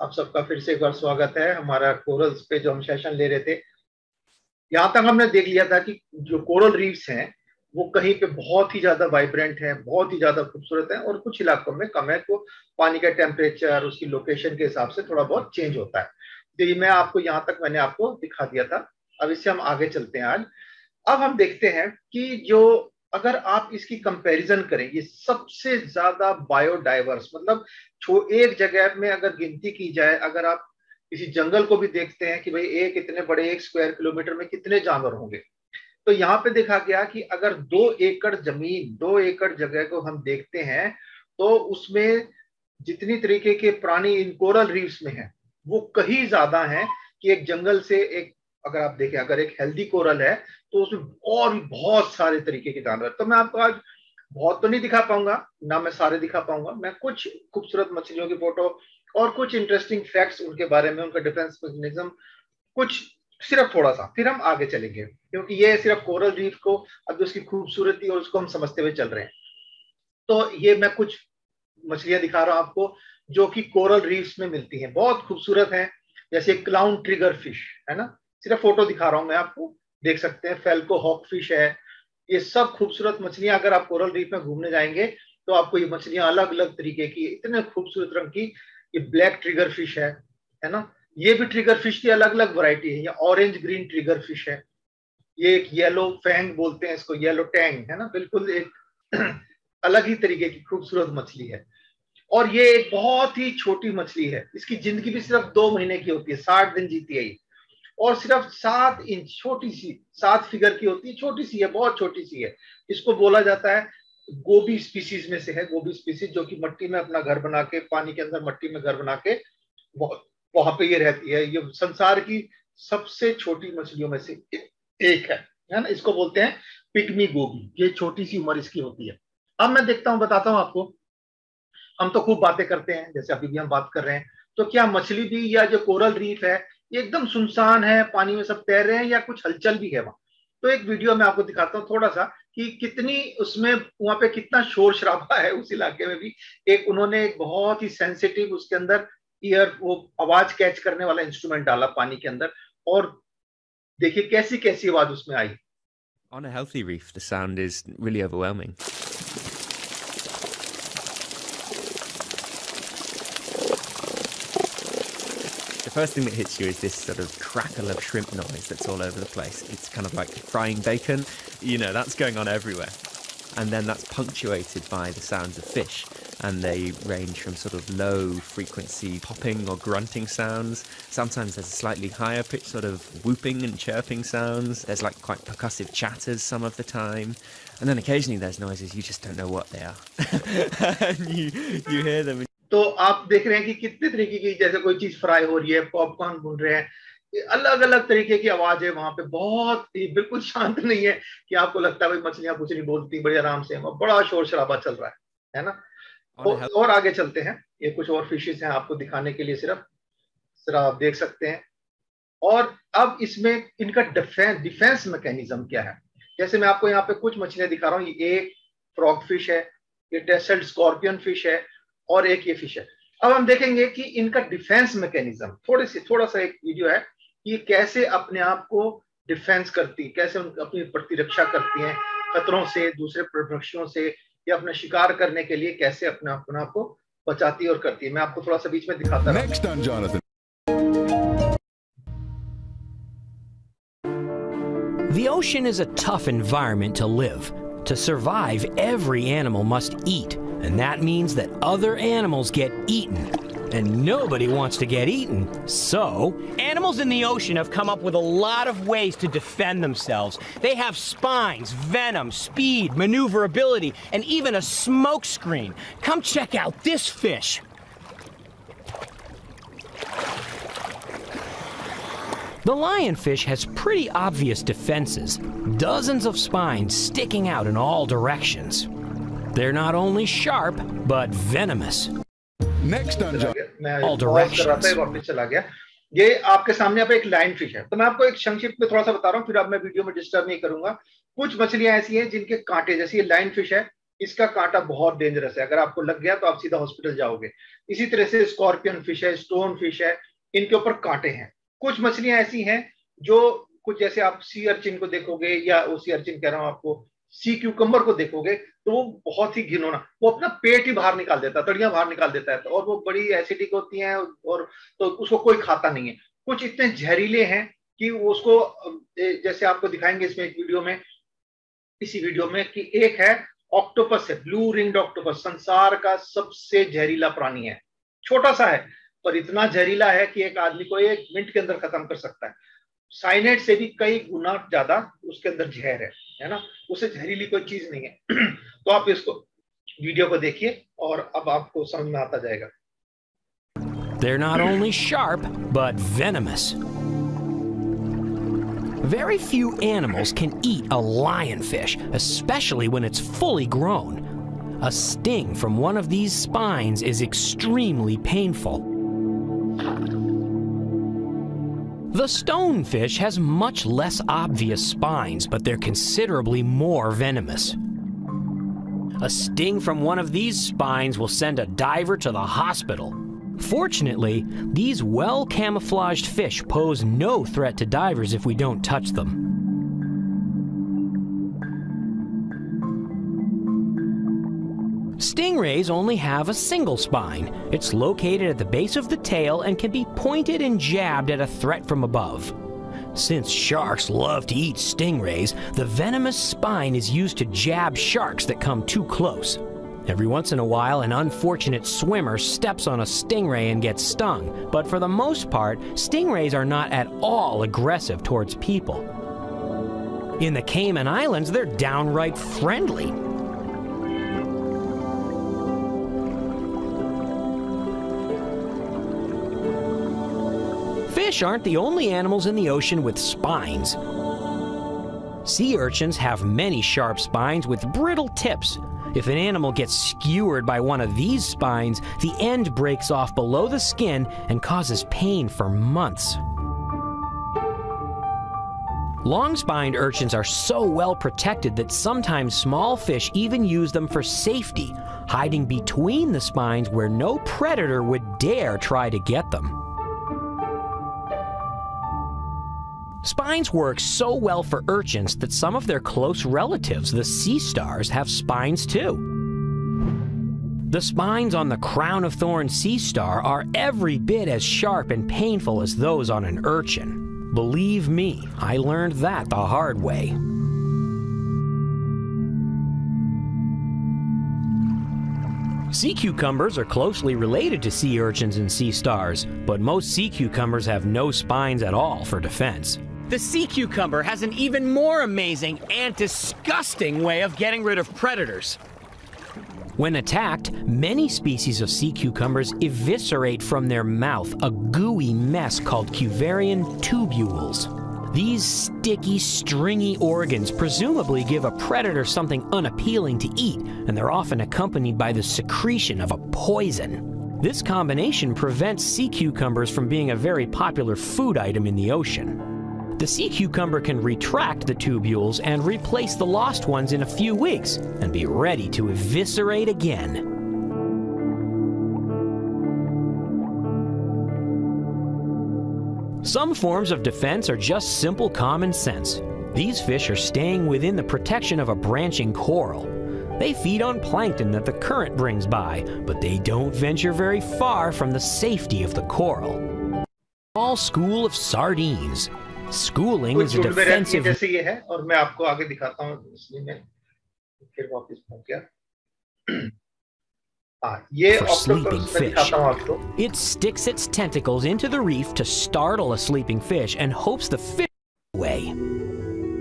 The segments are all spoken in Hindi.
आप सबका फिर से एक बार स्वागत है हमारा कोरल्स पे जो हम सेशन ले रहे थे। यहाँ तक हमने देख लिया था कि जो कोरल रीफ्स हैं वो कहीं पे बहुत ही ज्यादा वाइब्रेंट है, बहुत ही ज्यादा खूबसूरत है, और कुछ इलाकों में कम है, तो पानी का टेम्परेचर उसकी लोकेशन के हिसाब से थोड़ा बहुत चेंज होता है। तो ये मैं आपको यहाँ तक मैंने आपको दिखा दिया था। अब इससे हम आगे चलते हैं आज। अब हम देखते हैं कि जो अगर आप इसकी कंपैरिजन करें, ये सबसे ज्यादा बायोडाइवर्स, मतलब एक जगह में अगर गिनती की जाए, अगर आप किसी जंगल को भी देखते हैं कि भाई एक इतने बड़े 1 स्क्वायर किलोमीटर में कितने जानवर होंगे, तो यहाँ पे देखा गया कि अगर 2 एकड़ जमीन, 2 एकड़ जगह को हम देखते हैं, तो उसमें जितनी तरीके के प्राणी इन कोरल रीफ्स में हैं वो कहीं ज्यादा हैं कि एक जंगल से एक, अगर आप देखें, अगर एक हेल्दी कोरल है तो उसमें और भी बहुत सारे तरीके के जानवर। तो मैं आपको आज बहुत तो नहीं दिखा पाऊंगा, ना मैं सारे दिखा पाऊंगा, मैं कुछ खूबसूरत मछलियों की फोटो और कुछ इंटरेस्टिंग फैक्ट्स उनके बारे में, उनका डिफेंस मैकेनिज्म, कुछ सिर्फ थोड़ा सा, फिर हम आगे चलेंगे, क्योंकि ये सिर्फ कोरल रीफ को अब उसकी खूबसूरती और उसको हम समझते हुए चल रहे हैं। तो ये मैं कुछ मछलियां दिखा रहा हूं आपको जो कि कोरल रीफ्स में मिलती हैं, बहुत खूबसूरत हैं। जैसे क्लाउन ट्रिगर फिश है ना, सिर्फ फोटो दिखा रहा हूं मैं आपको, देख सकते हैं। फेल्को हॉक फिश है। ये सब खूबसूरत मछलियां, अगर आप कोरल रीफ में घूमने जाएंगे तो आपको ये मछलियां अलग अलग तरीके की, इतने खूबसूरत रंग की। ये ब्लैक ट्रिगर फिश है ना। ये भी ट्रिगर फिश की अलग अलग वैरायटी है। ये ऑरेंज ग्रीन ट्रिगर फिश है। ये एक येलो फैंग बोलते हैं इसको, येलो टैंग है ना, बिल्कुल एक अलग ही तरीके की खूबसूरत मछली है। और ये एक बहुत ही छोटी मछली है, इसकी जिंदगी भी सिर्फ 2 महीने की होती है, 60 दिन जीती है ये। और सिर्फ 7 इंच, छोटी सी 7 फिगर की होती है, छोटी सी है, बहुत छोटी सी है। इसको बोला जाता है गोबी स्पीसीज में से है, गोबी स्पीसीज, जो कि मट्टी में अपना घर बना के, पानी के अंदर मट्टी में घर बना के वहां पे ये रहती है। ये संसार की सबसे छोटी मछलियों में से एक है ना। इसको बोलते हैं पिग्मी गोबी। ये छोटी सी उम्र इसकी होती है। अब मैं देखता हूं, बताता हूं आपको। हम तो खूब बातें करते हैं, जैसे अभी भी हम बात कर रहे हैं, तो क्या मछली भी, या जो कोरल रीफ है, ये एकदम सुनसान है, पानी में सब तैर रहे हैं, या कुछ हलचल भी है वहां? तो एक वीडियो मैं आपको दिखाता हूँ थोड़ा सा कि कितनी उसमें, वहां पे कितना शोर शराबा है उस इलाके में भी। एक उन्होंने एक बहुत ही सेंसिटिव उसके अंदर ईयर, वो आवाज कैच करने वाला इंस्ट्रूमेंट डाला पानी के अंदर, और देखिए कैसी कैसी आवाज उसमें आई। On a healthy reef, the sound is really overwhelming. The first thing that hits you is this sort of crackle of shrimp noise that's all over the place. It's kind of like frying bacon, that's going on everywhere. And then that's punctuated by the sounds of fish. And they range from sort of low frequency popping or grunting sounds. Sometimes there's a slightly higher pitch sort of whooping and chirping sounds. There's like quite percussive chatters some of the time. And then occasionally there's noises you just don't know what they are. And you hear them. तो आप देख रहे हैं कि कितने तरीके की, जैसे कोई चीज फ्राई हो रही है, पॉपकॉर्न भून रहे हैं, अलग अलग तरीके की आवाज है वहां पे। बहुत ही बिल्कुल शांत नहीं है कि आपको लगता है भाई मछलियां कुछ नहीं बोलती, बड़े आराम से, बड़ा शोर शराबा चल रहा है ना। और आगे चलते हैं, ये कुछ और फिशेस हैं आपको दिखाने के लिए, सिर्फ सिर्फ आप देख सकते हैं। और अब इसमें इनका डिफेंस मैकेनिज्म क्या है। जैसे मैं आपको यहाँ पे कुछ मछलियां दिखा रहा हूँ। ये एक फ्रॉग फिश है, ये टेसल्ड स्कॉर्पियन फिश है, और एक ये फिश है। अब हम देखेंगे कि इनका डिफेंस मैकेनिज्म, थोड़ा सा एक वीडियो है कि ये कैसे अपने आप को डिफेंस करती, कैसे अपनी प्रतिरक्षा करती हैं खतरों से, दूसरे पक्षियों से, या अपना शिकार करने के लिए कैसे अपने आप को बचाती और करती है। मैं आपको थोड़ा सा बीच में दिखाता हूं। Next on Jonathan. The ocean is a tough environment to live. To survive, every animal must eat, and that means that other animals get eaten. And nobody wants to get eaten, so... Animals in the ocean have come up with a lot of ways to defend themselves. They have spines, venom, speed, maneuverability, and even a smoke screen. Come check out this fish. The lionfish has pretty obvious defenses. Dozens of spines sticking out in all directions. They're not only sharp, but venomous. Next on all directions. वापस चला गया। ये आपके सामने अब एक लाइन फिश है, तो मैं आपको एक संक्षिप्त में थोड़ा सा बता रहा हूँ, फिर अब मैं वीडियो में डिस्टर्ब नहीं करूंगा। कुछ मछलियां ऐसी हैं जिनके कांटे, जैसे ये लाइन फिश है, इसका कांटा बहुत डेंजरस है, अगर आपको लग गया तो आप सीधा हॉस्पिटल जाओगे। इसी तरह से स्कॉर्पियन फिश है, स्टोन फिश है, इनके ऊपर कांटे हैं। कुछ मछलियां ऐसी हैं जो कुछ, जैसे आप सी अर्चिन को देखोगे, या सी अर्चिन कह रहा हूं आपको, सी क्यूकम्बर को देखोगे, तो वो बहुत ही घिनौना, वो अपना पेट ही बाहर निकाल देता है, तड़ियां बाहर निकाल देता है, और वो बड़ी एसिडिक होती हैं, और तो उसको कोई खाता नहीं है। कुछ इतने जहरीले हैं कि उसको, जैसे आपको दिखाएंगे इसमें एक वीडियो में, इसी वीडियो में, कि एक है ऑक्टोपस है, ब्लू रिंग्ड ऑक्टोपस, संसार का सबसे जहरीला प्राणी है। छोटा सा है पर इतना जहरीला है कि एक आदमी को 1 मिनट के अंदर खत्म कर सकता है। साइनेट से भी कई गुना ज्यादा उसके अंदर जहर है ना, उसे जहरीली कोई चीज नहीं है। तो आप इसको वीडियो को देखिए और अब आपको समझ में आता जाएगा। They're not only sharp, but venomous. Very few animals can eat a lionfish, especially when it's fully grown. A sting from one of these spines is extremely painful. The stonefish has much less obvious spines, but they're considerably more venomous. A sting from one of these spines will send a diver to the hospital. Fortunately, these well-camouflaged fish pose no threat to divers if we don't touch them. Stingrays only have a single spine. It's located at the base of the tail and can be pointed and jabbed at a threat from above. Since sharks love to eat stingrays, the venomous spine is used to jab sharks that come too close. Every once in a while, an unfortunate swimmer steps on a stingray and gets stung, but for the most part, stingrays are not at all aggressive towards people. In the Cayman Islands, they're downright friendly. Fish aren't the only animals in the ocean with spines. Sea urchins have many sharp spines with brittle tips. If an animal gets skewered by one of these spines, the end breaks off below the skin and causes pain for months. Long-spined urchins are so well protected that sometimes small fish even use them for safety, hiding between the spines where no predator would dare try to get them. Spines work so well for urchins that some of their close relatives, the sea stars, have spines too. The spines on the crown of thorns sea star are every bit as sharp and painful as those on an urchin. Believe me, I learned that the hard way. Sea cucumbers are closely related to sea urchins and sea stars, but most sea cucumbers have no spines at all for defense. The sea cucumber has an even more amazing and disgusting way of getting rid of predators. When attacked, many species of sea cucumbers eviscerate from their mouth a gooey mess called Cuvierian tubules. These sticky, stringy organs presumably give a predator something unappealing to eat, and they're often accompanied by the secretion of a poison. This combination prevents sea cucumbers from being a very popular food item in the ocean. The sea cucumber can retract the tubules and replace the lost ones in a few weeks and be ready to eviscerate again. Some forms of defense are just simple common sense. These fish are staying within the protection of a branching coral. They feed on plankton that the current brings by, but they don't venture very far from the safety of the coral. All school of sardines. Schooling is a defensive. जैसे ये है और मैं आपको आगे दिखाता हूँ इसलिए मैं फिर वापस पहुंच गया। ये ऑक्टोपस मैं दिखाता हूँ आपको। It sticks its tentacles into the reef to startle a sleeping fish and hopes the fish away.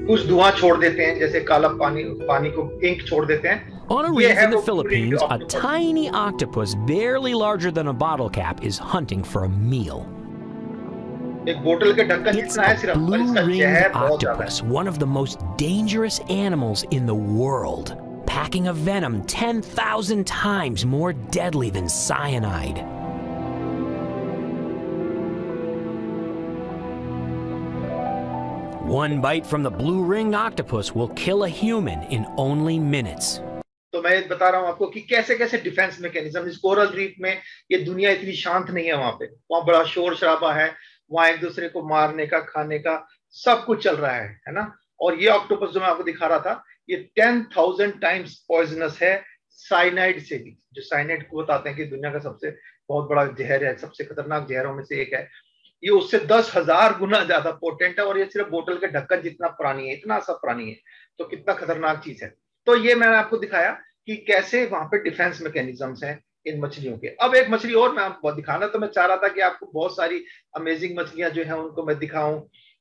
कुछ धुआं छोड़ देते हैं, जैसे काला पानी को इंक छोड़ देते हैं। On a reef in the Philippines, a tiny octopus barely larger than a bottle cap is hunting for a meal. एक बोतल के ढक्कन जितना है सिर्फ, पर इसका जहर बहुत ज्यादा है। One of the most dangerous animals in the world, packing a venom 10,000 times more deadly than cyanide. One bite from the blue-ringed octopus will kill a human in only minutes. तो मैं बता रहा हूं आपको कि कैसे कैसे डिफेंस मैकेनिज्म इस कोरल रीफ में। ये दुनिया इतनी शांत नहीं है, वहां बड़ा शोर शराबा है, वहां एक दूसरे को मारने का, खाने का सब कुछ चल रहा है ना। और ये ऑक्टोपस जो मैं आपको दिखा रहा था, ये 10,000 टाइम्स पॉइजनस है साइनाइड से भी। जो साइनाइड को बताते हैं कि दुनिया का सबसे बहुत बड़ा जहर है, सबसे खतरनाक जहरों में से एक है, ये उससे 10,000 गुना ज्यादा पोटेंट है। और ये सिर्फ बोतल के ढक्कन जितना पुरानी है, इतना सा पुरानी है, तो कितना खतरनाक चीज है। तो ये मैंने आपको दिखाया कि कैसे वहां पे डिफेंस मैकेनिज्म्स हैं इन मछलियों के। अब एक मछली और मैं आपको दिखाना, तो मैं चाह रहा था कि आपको बहुत सारी अमेजिंग मछलियां जो है उनको मैं दिखाऊं,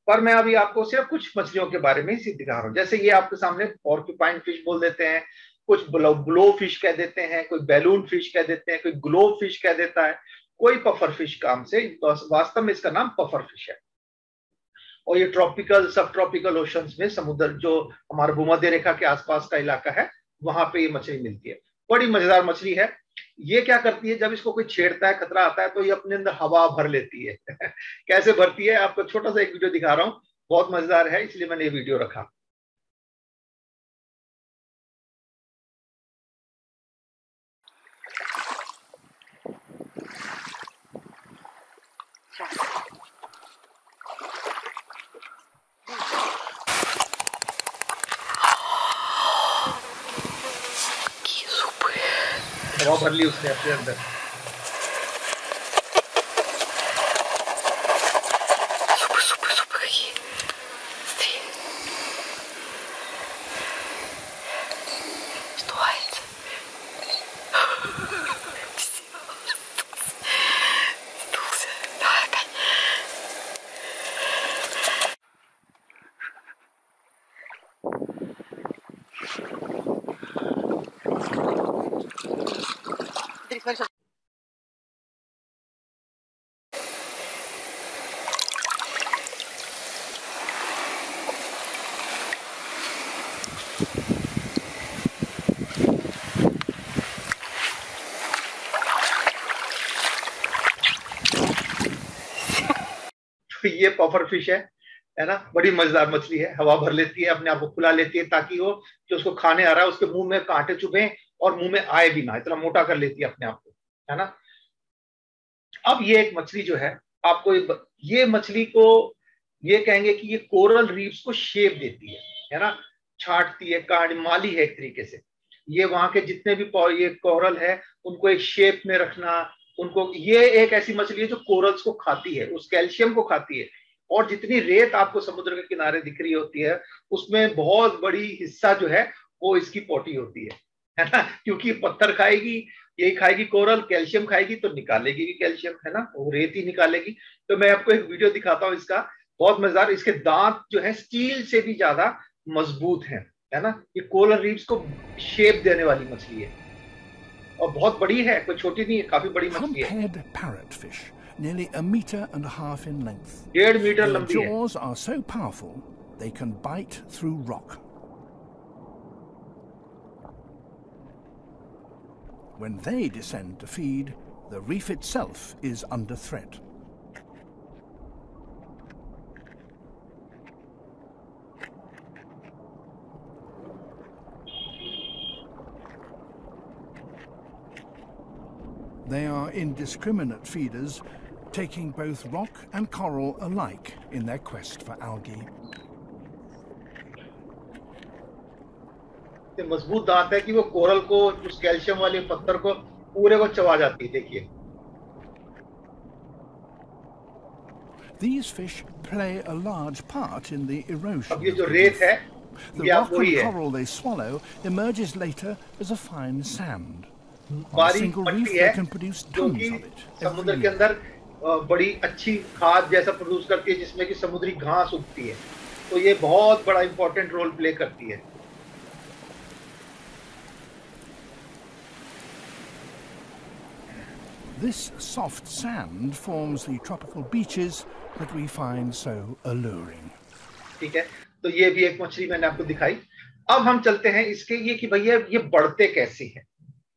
पर मैं अभी आपको सिर्फ कुछ मछलियों के बारे में ही दिखा रहा हूं। जैसे ये आपके सामने पॉर्क्यूपाइन फिश बोल देते हैं, कुछ ग्लो फिश कह देते हैं, कोई बैलून फिश कह देते हैं, कोई ग्लोव फिश कह देता है, कोई पफर फिश काम से, वास्तव में इसका नाम पफर फिश है। और ये ट्रॉपिकल सब ट्रॉपिकल ओशंस में, समुद्र जो हमारा भूमध्य रेखा के आसपास का इलाका है, वहां पे ये मछली मिलती है। बड़ी मजेदार मछली है। ये क्या करती है, जब इसको कोई छेड़ता है, खतरा आता है, तो ये अपने अंदर हवा भर लेती है। कैसे भरती है, आपको छोटा सा एक वीडियो दिखा रहा हूं, बहुत मजेदार है, इसलिए मैंने ये वीडियो रखा। हवा भर ली उसने अपने अंदर। तो ये पफर फिश है ना, बड़ी मजेदार मछली है। हवा भर लेती है, अपने आप को फुला लेती है, ताकि वो जो उसको खाने आ रहा है उसके मुंह में कांटे चुभे और मुंह में आए भी ना, इतना मोटा कर लेती है अपने आप को, है ना। अब ये एक मछली जो है, आपको ये मछली को ये कहेंगे कि ये कोरल रीफ्स को शेप देती है ना, छांटती है, माली है एक तरीके से। ये वहां के जितने भी ये कोरल है उनको एक शेप में रखना, उनको, ये एक ऐसी मछली है जो कोरल्स को खाती है, उस कैल्शियम को खाती है। और जितनी रेत आपको समुद्र के किनारे दिख रही होती है, उसमें बहुत बड़ी हिस्सा जो है वो इसकी पोटी होती है ना, क्योंकि पत्थर खाएगी, यही खाएगी कोरल, कैल्शियम खाएगी तो निकालेगी भी कैल्शियम, है ना, वो रेत ही निकालेगी। तो मैं आपको एक वीडियो दिखाता हूँ इसका, बहुत मजेदार। इसके दांत जो है स्टील से भी ज्यादा मजबूत है ना। ये कोरल रीफ्स को शेप देने वाली मछली है और बहुत बड़ी है, कोई छोटी नहीं है, काफी बड़ी मछली है। Humphead parrotfish, nearly 1.5 meters in length. 1.5 metre Their लंबी है। jaws are so powerful they can bite through rock. When they descend to feed, the reef itself is under threat. They are indiscriminate feeders, taking both rock and coral alike in their quest for algae. मजबूत दांत है कि वो कोरल को, उस कैल्शियम वाले पत्थर को पूरे को चबा जाती है, देखिए। These fish play a large part in the erosion. अब ये जो रेत है, The ये rock आप वही and है। coral they swallow emerges later as a fine sand. On a बारीक single reef मट्टी they है can produce जो tons कि of it समुद्र every के year. अंदर बड़ी अच्छी खाद जैसा प्रोड्यूस करती है, जिसमें कि समुद्री घास उगती है। तो ये बहुत बड़ा इंपॉर्टेंट रोल प्ले करती है। This soft sand forms the tropical beaches that we find so alluring. ठीक है, तो ये भी एक मछली मैंने आपको दिखाई। अब हम चलते हैं इसके ये कि भैया ये बढ़ते कैसे हैं।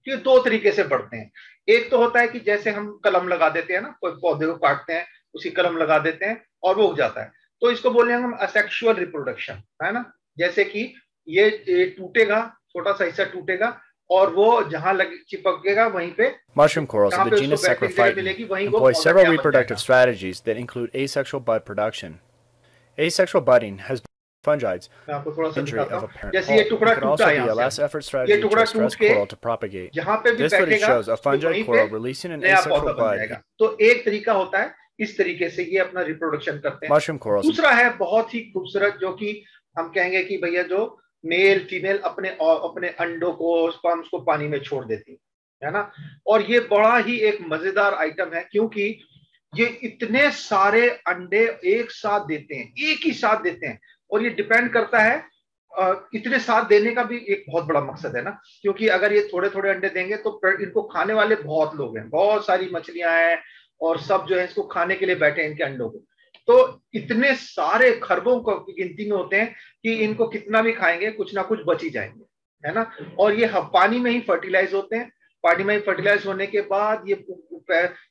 ये दो तरीके से बढ़ते हैं। एक तो होता है कि जैसे हम कलम लगा देते हैं ना, कोई पौधे को काटते हैं, उसी कलम लगा देते हैं और वो उग जाता है, तो इसको बोले हम असेक्सुअल रिप्रोडक्शन, है ना। जैसे कि ये टूटेगा, छोटा सा हिस्सा टूटेगा और वो जहां लग चिपकेगा वहीं पे Mushroom corals जहां of पे the उसको genus बैठने की जगह मिलेगी Saprophyton वहीं वो employ पौधा several क्या बन reproductive जाएगा। strategies that include asexual bud production. Asexual budding has fungi's मैं आपको थोड़ा सा injury दिखाता of हूँ, a parent जैसे ये pulp. टुकड़ा It can टूटा also है be यहाँ a से, last effort ये strategy टुकड़ा to stress टूट के coral to propagate. जहां पे भी This footage बैठेगा shows a ये fungi वहीं पे coral releasing an नया पौधा asexual बन bud. जाएगा। तो एक तरीका होता है, इस तरीके से ये अपना रिप्रोडक्शन करते हैं। Mushroom corals. दूसरा है बहुत ही खूबसूरत, जो कि हम कहेंगे कि भैया जो मेल फीमेल अपने अपने अंडों को, स्पर्म्स को पानी में छोड़ देती है ना। और ये बड़ा ही एक मजेदार आइटम है, क्योंकि ये इतने सारे अंडे एक साथ देते हैं, एक ही साथ देते हैं। और ये डिपेंड करता है, इतने साथ देने का भी एक बहुत बड़ा मकसद है ना, क्योंकि अगर ये थोड़े थोड़े अंडे देंगे तो इनको खाने वाले बहुत लोग हैं, बहुत सारी मछलियां हैं और सब जो है इसको खाने के लिए बैठे हैं इनके अंडों को। तो इतने सारे खरबों की गिनती में होते हैं कि इनको कितना भी खाएंगे कुछ ना कुछ बच ही जाएंगे, है ना। और ये पानी में ही फर्टिलाइज होते हैं। पानी में ही फर्टिलाइज होने के बाद ये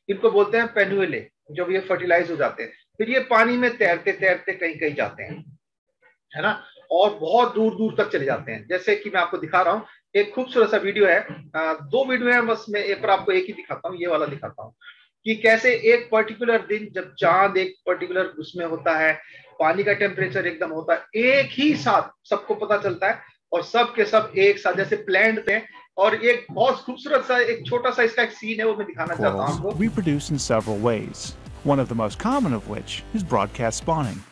इनको बोलते हैं पेन्युले, जब ये फर्टिलाइज हो जाते हैं फिर ये पानी में तैरते तैरते कहीं कहीं जाते हैं, है ना, और बहुत दूर दूर तक चले जाते हैं। जैसे कि मैं आपको दिखा रहा हूँ, एक खूबसूरत सा वीडियो है, 2 वीडियो है बस, मैं एक पर आपको एक ही दिखाता हूँ, ये वाला दिखाता हूँ कि कैसे एक पर्टिकुलर दिन जब चांद एक पर्टिकुलर उसमें होता है, पानी का टेम्परेचर एकदम होता है, एक ही साथ सबको पता चलता है और सब के सब एक साथ जैसे प्लान्ड थे। और एक बहुत खूबसूरत सा एक छोटा सा इसका एक सीन है, वो मैं दिखाना चाहता हूँ आपको। Corals reproduce in several ways, one of the most common of which is broadcast spawning.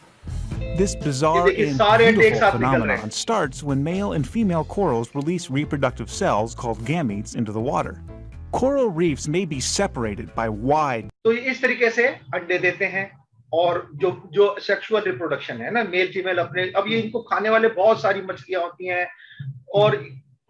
This bizarre and beautiful phenomenon starts when male and female corals release reproductive cells called gametes into the water. Coral reefs may be separated by wide. तो इस तरीके से अंडे देते हैं, और जो सेक्सुअल रिप्रोडक्शन है ना, मेल फीमेल अपने, अब ये इनको खाने वाले बहुत सारी मछलियां होती हैं, और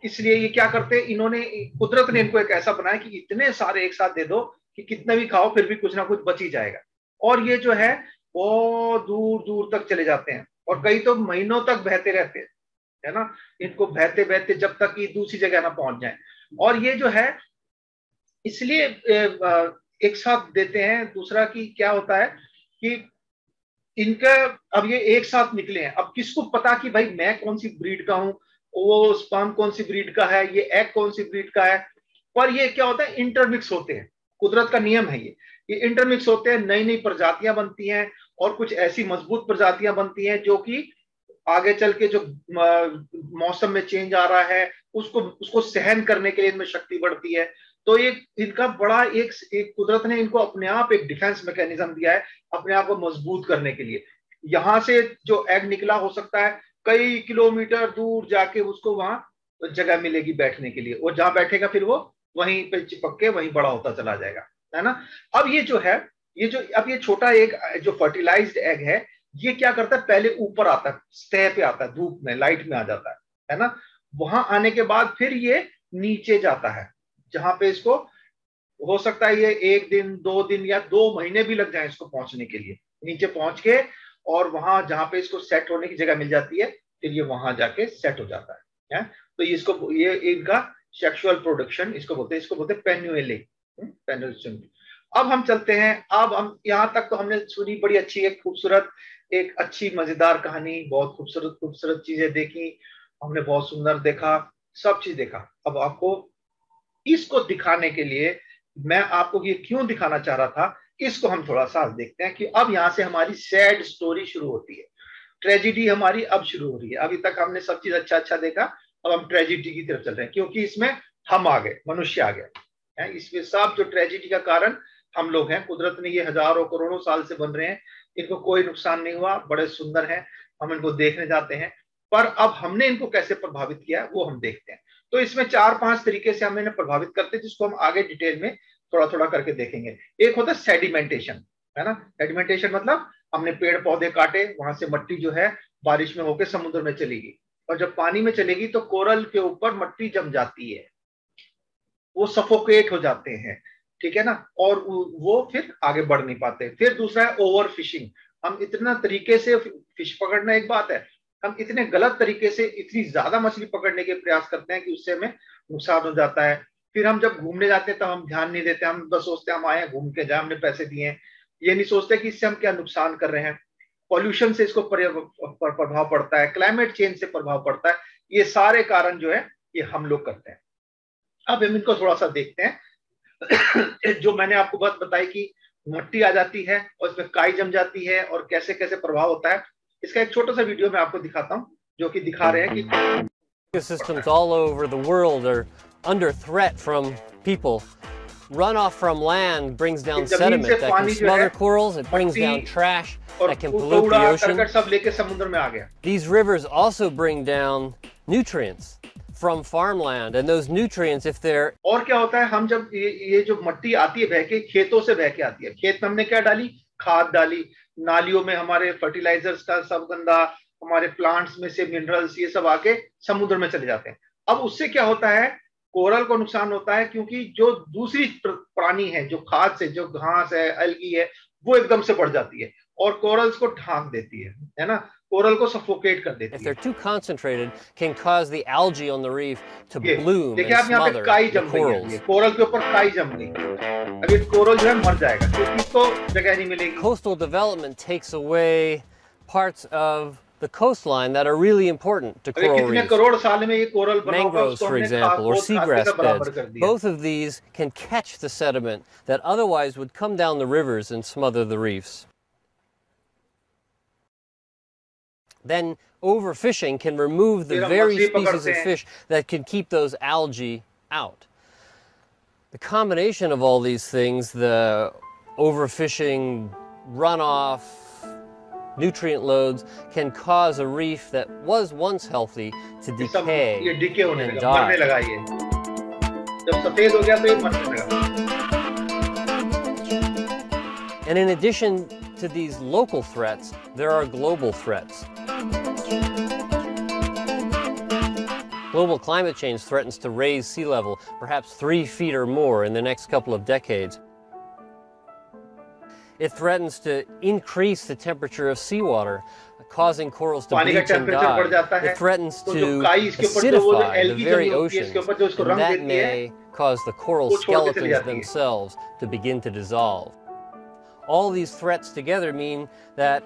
इसलिए ये क्या करते हैं, इन्होंने, कुदरत ने इनको एक ऐसा बनाया कि इतने सारे एक साथ दे दो कि कितना भी खाओ फिर भी कुछ ना कुछ बच ही जाएगा। और ये जो है बहुत दूर दूर तक चले जाते हैं, और कई तो महीनों तक बहते रहते हैं, है ना, इनको बहते बहते जब तक ये दूसरी जगह ना पहुंच जाए। और ये जो है इसलिए एक साथ देते हैं। दूसरा की क्या होता है कि इनका, अब ये एक साथ निकले हैं, अब किसको पता कि भाई मैं कौन सी ब्रीड का हूं, वो स्पर्म कौन सी ब्रीड का है, ये एग कौन सी ब्रीड का है। पर ये क्या होता है, इंटरमिक्स होते हैं, कुदरत का नियम है ये इंटरमिक्स होते हैं, नई नई प्रजातियां बनती हैं, और कुछ ऐसी मजबूत प्रजातियां बनती हैं जो कि आगे चल के जो मौसम में चेंज आ रहा है उसको सहन करने के लिए इनमें शक्ति बढ़ती है। तो ये इनका बड़ा एक कुदरत ने इनको अपने आप एक डिफेंस मैकेनिज्म दिया है, अपने आप को मजबूत करने के लिए। यहां से जो एग निकला हो सकता है कई किलोमीटर दूर जाके उसको वहां जगह मिलेगी बैठने के लिए, और जहां बैठेगा फिर वो वहीं पे चिपक के वहीं बड़ा होता चला जाएगा, है ना। अब ये जो है, अब ये छोटा एग जो फर्टिलाइज्ड एग है, ये क्या करता है, पहले ऊपर आता है, सतह पे आता है, धूप में लाइट में आ जाता है ना। वहां आने के बाद फिर ये नीचे जाता है, जहां पे इसको हो सकता है ये 1 दिन 2 दिन या 2 महीने भी लग जाए इसको पहुंचने के लिए, नीचे पहुंच के, और वहां जहां पे इसको सेट होने की जगह मिल जाती है फिर ये वहां जाके सेट हो जाता है। तो ये इनका सेक्सुअल प्रोडक्शन इसको बोलते हैं पेन्युले, पेन्युलेशन। अब हम चलते हैं, अब हम यहां तक तो हमने सुनी, बड़ी अच्छी एक खूबसूरत एक अच्छी मजेदार कहानी, बहुत खूबसूरत खूबसूरत चीजें देखी हमने, बहुत सुंदर देखा, सब चीज देखा। अब आपको इसको दिखाने के लिए मैं आपको ये क्यों दिखाना चाह रहा था, इसको हम थोड़ा सा देखते हैं कि अब यहाँ से हमारी सैड स्टोरी शुरू होती है, ट्रेजिडी हमारी अब शुरू हो रही है। अभी तक हमने सब चीज अच्छा देखा, अब हम ट्रेजिडी की तरफ चल रहे हैं, क्योंकि इसमें हम आ गए, मनुष्य आ गए, इसमें सब जो ट्रेजिडी का कारण हम लोग हैं। कुदरत ने ये हजारों करोड़ों साल से बन रहे हैं, इनको कोई नुकसान नहीं हुआ, बड़े सुंदर हैं, हम इनको देखने जाते हैं। पर अब हमने इनको कैसे प्रभावित किया वो हम देखते हैं। तो इसमें 4-5 तरीके से हम इन्हें प्रभावित करते हैं, जिसको हम आगे डिटेल में थोड़ा थोड़ा करके देखेंगे। एक होता है सेडिमेंटेशन, है ना। सेडिमेंटेशन मतलब हमने पेड़ पौधे काटे, वहां से मट्टी जो है बारिश में होकर समुद्र में चलेगी, और जब पानी में चलेगी तो कोरल के ऊपर मट्टी जम जाती है, वो सफोकेट हो जाते हैं, ठीक है ना, और वो फिर आगे बढ़ नहीं पाते। फिर दूसरा है ओवर फिशिंग, हम इतना तरीके से फिश पकड़ना एक बात है, हम इतने गलत तरीके से इतनी ज्यादा मछली पकड़ने के प्रयास करते हैं कि उससे हमें नुकसान हो जाता है। फिर हम जब घूमने जाते हैं तब हम ध्यान नहीं देते, हम बस सोचते हैं हम आए घूम के जाए, हमने पैसे दिए हैं, ये नहीं सोचते कि इससे हम क्या नुकसान कर रहे हैं। पॉल्यूशन से इसको प्रभाव पड़ता है, क्लाइमेट चेंज से प्रभाव पड़ता है, ये सारे कारण जो है ये हम लोग करते हैं। अब हम इनको थोड़ा सा देखते हैं। जो मैंने आपको बात बताई कि मट्टी आ जाती है और इसमें काई जम जाती है और कैसे कैसे प्रभाव होता है, इसका एक छोटा सा वीडियो मैं आपको दिखाता हूँ, जो कि दिखा रहे हैं कि ecosystems all over the world are under threat from people. Runoff from land brings down sediment that can smother corals. It brings down trash that can pollute the ocean. सब लेके समुद्र में आ गया. These rivers also bring down nutrients from farmland, and those nutrients, if they're और क्या होता है, हम जब ये जो मट्टी आती है बह के, खेतों से बह के आती है, खेत में हमने क्या डाली, खाद डाली, नालियों में हमारे फर्टिलाइजर्स का सब गंदा, हमारे प्लांट्स में से मिनरल्स ये सब आके समुद्र में चले जाते हैं. अब उससे क्या होता है, कोरल को नुकसान होता है, क्योंकि जो दूसरी प्राणी है, जो खाद से, जो घास है, एल्गी है, वो एकदम से बढ़ जाती है और कोरल्स को ढांक देती है ना, कोरल को सफोकेट कर देती है. If they're too concentrated, can cause the algae on the reef to bloom देखिए आप यहाँ पे काई जम गई है, कोरल के ऊपर काई जम गई. अब ये कोरल जो है मर जाएगा क्योंकि इसको जगह नहीं मिलेगी. Coastal development takes away parts of the coastline that are really important to coral reefs. Crore साल में ये कोरल बना होगा, mangroves, for example, or seagrass beds. Both of these can catch the sediment that otherwise would come down the rivers and smother the reefs. Then overfishing can remove the very species of fish that can keep those algae out. The combination of all these things, the overfishing, runoff, nutrient loads, can cause a reef that was once healthy to decay and die. And in addition to these local threats, there are global threats. Global climate change threatens to raise sea level perhaps 3 feet or more in the next couple of decades. It threatens to increase the temperature of seawater, causing corals to bleach and die. It threatens to acidify the very oceans, and that may cause the coral skeletons themselves to begin to dissolve. All these threats together mean that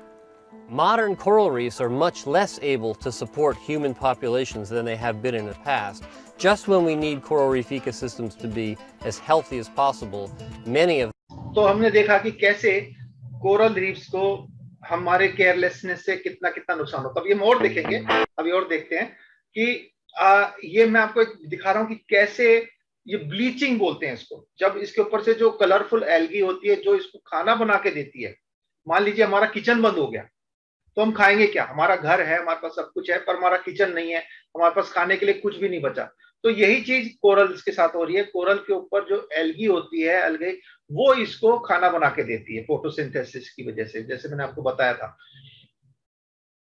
modern coral reefs are much less able to support human populations than they have been in the past. Just when we need coral reef ecosystems to be as healthy as possible, many of तो हमने देखा कि कैसे कोरल रीफ्स को हमारे केयरलेसनेस से कितना कितना नुकसान होता है. अभी हम और देखेंगे, अभी और देखते हैं कि ये मैं आपको दिखा रहा हूँ कि कैसे ये ब्लीचिंग बोलते हैं इसको, जब इसके ऊपर से जो कलरफुल एल्गी होती है जो इसको खाना बना के देती है. मान लीजिए हमारा किचन बंद हो गया तो हम खाएंगे क्या, हमारा घर है, हमारे पास सब कुछ है, पर हमारा किचन नहीं है, हमारे पास खाने के लिए कुछ भी नहीं बचा. तो यही चीज कोरल्स के साथ हो रही है. कोरल के ऊपर जो एल्गी होती है, एल्गी, वो इसको खाना बना के देती है फोटोसिंथेसिस की वजह से, जैसे मैंने आपको बताया था.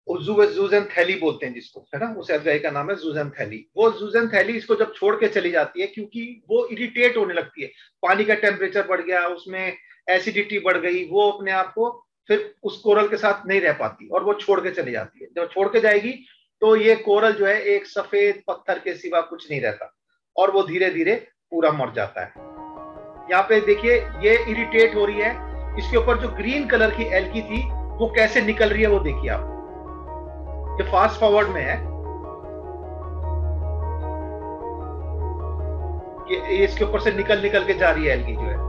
ज़ूज़ेनथैली बोलते हैं जिसको, है ना, उस एल्गी का नाम है ज़ूज़ेनथैली. वो ज़ूज़ेनथैली इसको जब छोड़ के चली जाती है, क्योंकि वो इरिटेट होने लगती है, पानी का टेम्परेचर बढ़ गया, उसमें एसिडिटी बढ़ गई, वो अपने आप को फिर उस कोरल के साथ नहीं रह पाती और वो छोड़ के चली जाती है. जब छोड़ के जाएगी तो ये कोरल जो है एक सफेद पत्थर के सिवा कुछ नहीं रहता और वो धीरे धीरे पूरा मर जाता है. यहाँ पे देखिए ये इरिटेट हो रही है, इसके ऊपर जो ग्रीन कलर की एल्गी थी वो कैसे निकल रही है वो देखिए आप. ये फास्ट फॉरवर्ड में है कि इसके ऊपर से निकल के जा रही है एल्गी जो है.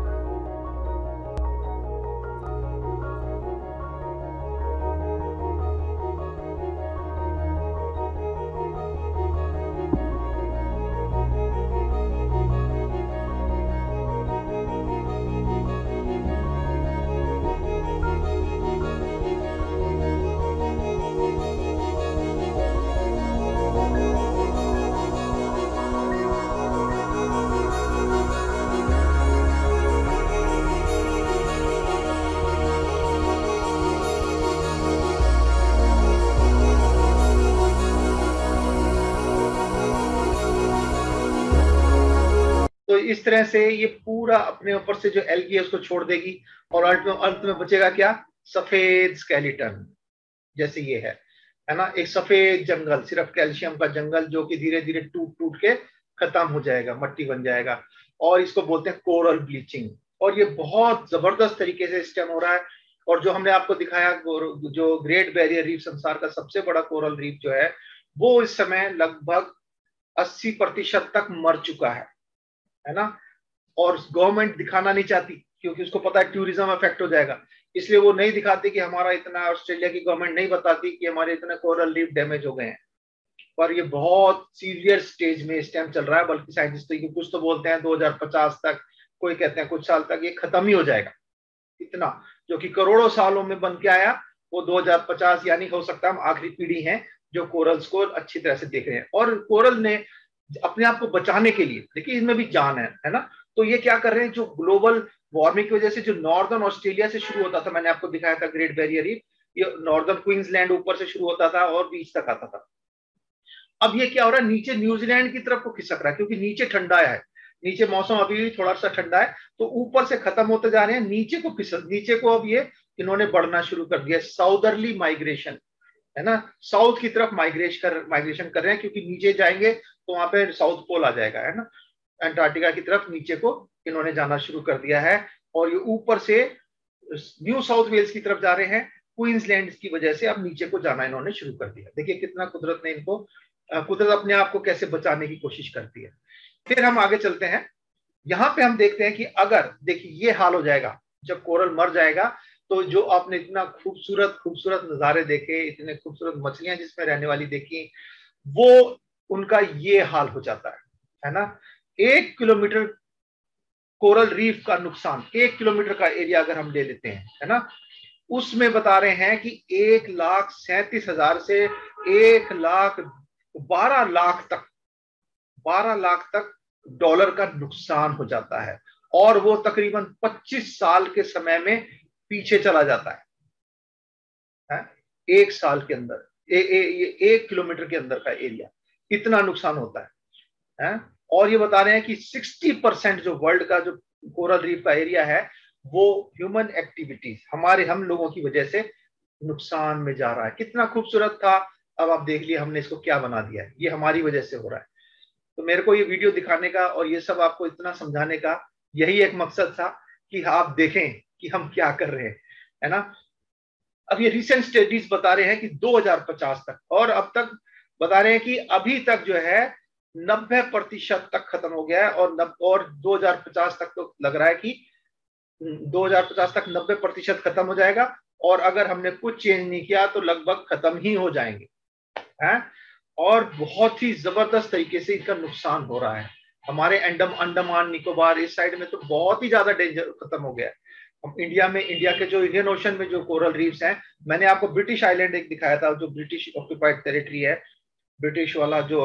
इस तरह से ये पूरा अपने ऊपर से जो एल्गी है उसको छोड़ देगी और अंत में बचेगा क्या, सफेद स्केलेटन जैसे ये है ना, एक सफेद जंगल, सिर्फ कैल्शियम का जंगल जो कि धीरे धीरे टूट के खत्म हो जाएगा, मट्टी बन जाएगा. और इसको बोलते हैं कोरल ब्लीचिंग. और ये बहुत जबरदस्त तरीके से इस टाइम हो रहा है. और जो हमने आपको दिखाया, जो ग्रेट बैरियर रीफ संसार का सबसे बड़ा कोरल रीफ जो है, वो इस समय लगभग 80% तक मर चुका है. है ना, और गवर्नमेंट दिखाना नहीं चाहती क्योंकि उसको पता है टूरिज्म अफेक्ट हो जाएगा, इसलिए वो नहीं दिखाती कि हमारा इतना, ऑस्ट्रेलिया की गवर्नमेंट नहीं बताती कि हमारे इतने कोरल रीफ डैमेज हो गए हैं। पर ये बहुत सीवियर स्टेज में इस टाइम चल रहा है, बल्कि साइंटिस्ट तो कुछ तो बोलते हैं 2050 तक, कोई कहते हैं कुछ साल तक ये खत्म ही हो जाएगा। इतना जो कि करोड़ों सालों में बन के आया वो 2050, यानी हो सकता है हम आखिरी पीढ़ी हैं जो कोरल्स को अच्छी तरह से देख रहे हैं। और कोरल ने अपने आप को बचाने के लिए, देखिए इसमें भी जान है ना, तो ये क्या कर रहे हैं, जो ग्लोबल वार्मिंग की वजह से जो नॉर्दर्न ऑस्ट्रेलिया से शुरू होता था, मैंने आपको दिखाया था ग्रेट बैरियर रीफ, ये नॉर्दर्न क्वींसलैंड ऊपर से शुरू होता था और बीच तक आता था। अब ये क्या हो रहा है, नीचे न्यूजीलैंड की तरफ को खिसक रहा है क्योंकि नीचे ठंडा है, नीचे मौसम अभी भी थोड़ा सा ठंडा है, तो ऊपर से खत्म होते जा रहे हैं, नीचे को अब ये इन्होंने बढ़ना शुरू कर दिया। साउदर्ली माइग्रेशन है ना, साउथ की तरफ माइग्रेशन कर रहे हैं क्योंकि नीचे जाएंगे तो वहां पे साउथ पोल आ जाएगा, है ना, अंटार्कटिका की तरफ नीचे को इन्होंने जाना शुरू कर दिया है। और ये ऊपर से न्यू साउथ वेल्स की तरफ जा रहे हैं, क्वींसलैंड की वजह से अब नीचे को जाना इन्होंने शुरू कर दिया। देखिए कितना कुदरत ने इनको, कुदरत अपने आप को कैसे बचाने की कोशिश करती है। फिर हम आगे चलते हैं, यहां पे हम देखते हैं कि अगर देखिए ये हाल हो जाएगा जब कोरल मर जाएगा, तो जो आपने इतना खूबसूरत नजारे देखे, इतने खूबसूरत मछलियां जिसमें रहने वाली देखी, वो उनका ये हाल हो जाता है ना। 1 किलोमीटर कोरल रीफ का नुकसान, 1 किलोमीटर का एरिया अगर हम ले लेते हैं, है ना, उसमें बता रहे हैं कि 1,37,000 से 12 लाख तक डॉलर का नुकसान हो जाता है, और वो तकरीबन 25 साल के समय में पीछे चला जाता है? 1 साल के अंदर 1 किलोमीटर के अंदर का एरिया, इतना नुकसान होता है? और ये बता रहे हैं कि 60% जो वर्ल्ड का जो कोरल रीफ का एरिया है वो ह्यूमन एक्टिविटीज, हम लोगों की वजह से नुकसान में जा रहा है। कितना खूबसूरत था, अब आप देख लिए हमने इसको क्या बना दिया है, ये हमारी वजह से हो रहा है। तो मेरे को ये वीडियो दिखाने का और ये सब आपको इतना समझाने का यही एक मकसद था कि आप देखें कि हम क्या कर रहे हैं, है ना। अब ये रिसेंट स्टडीज बता रहे हैं कि 2050 तक, और अब तक बता रहे हैं कि अभी तक जो है 90% तक खत्म हो गया है, और 2050 तक तो लग रहा है कि 2050 तक 90% खत्म हो जाएगा, और अगर हमने कुछ चेंज नहीं किया तो लगभग खत्म ही हो जाएंगे, हैं। और बहुत ही जबरदस्त तरीके से इनका नुकसान हो रहा है। हमारे अंडमान निकोबार इस साइड में तो बहुत ही ज्यादा डेंजर खत्म हो गया है। अब इंडिया के जो इंडियन ओशन में जो कोरल रीफ्स हैं, मैंने आपको ब्रिटिश आइलैंड एक दिखाया था, जो ब्रिटिश ऑक्यूपाइड टेरिटरी है, ब्रिटिश वाला जो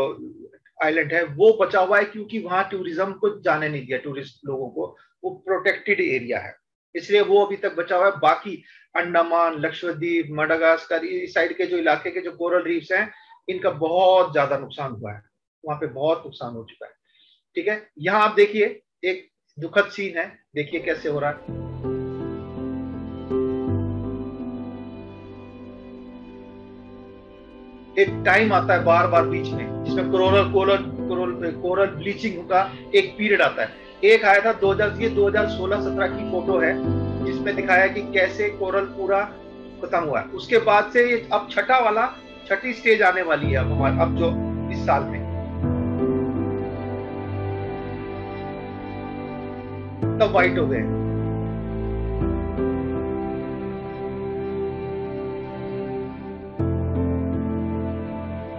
आइलैंड है वो बचा हुआ है क्योंकि वहां टूरिज्म को जाने नहीं दिया, टूरिस्ट लोगों को, वो प्रोटेक्टेड एरिया है, इसलिए वो अभी तक बचा हुआ है। बाकी अंडमान, लक्षद्वीप, मडागास्कर, इस साइड के जो इलाके के जो कोरल रीफ्स हैं, इनका बहुत ज्यादा नुकसान हुआ है, वहां पे बहुत नुकसान हो चुका है। ठीक है, यहाँ आप देखिए एक दुखद सीन है, देखिए कैसे हो रहा है। एक टाइम आता है बार बार बीच में जिसमें कोरल ब्लीचिंग का एक पीरियड आता है। एक आया था 2016-17 की फोटो है जिसमें दिखाया कि कैसे कोरल पूरा खत्म हुआ है। उसके बाद से ये अब छठी स्टेज आने वाली है अब जो इस साल में, तब वाइट हो गए।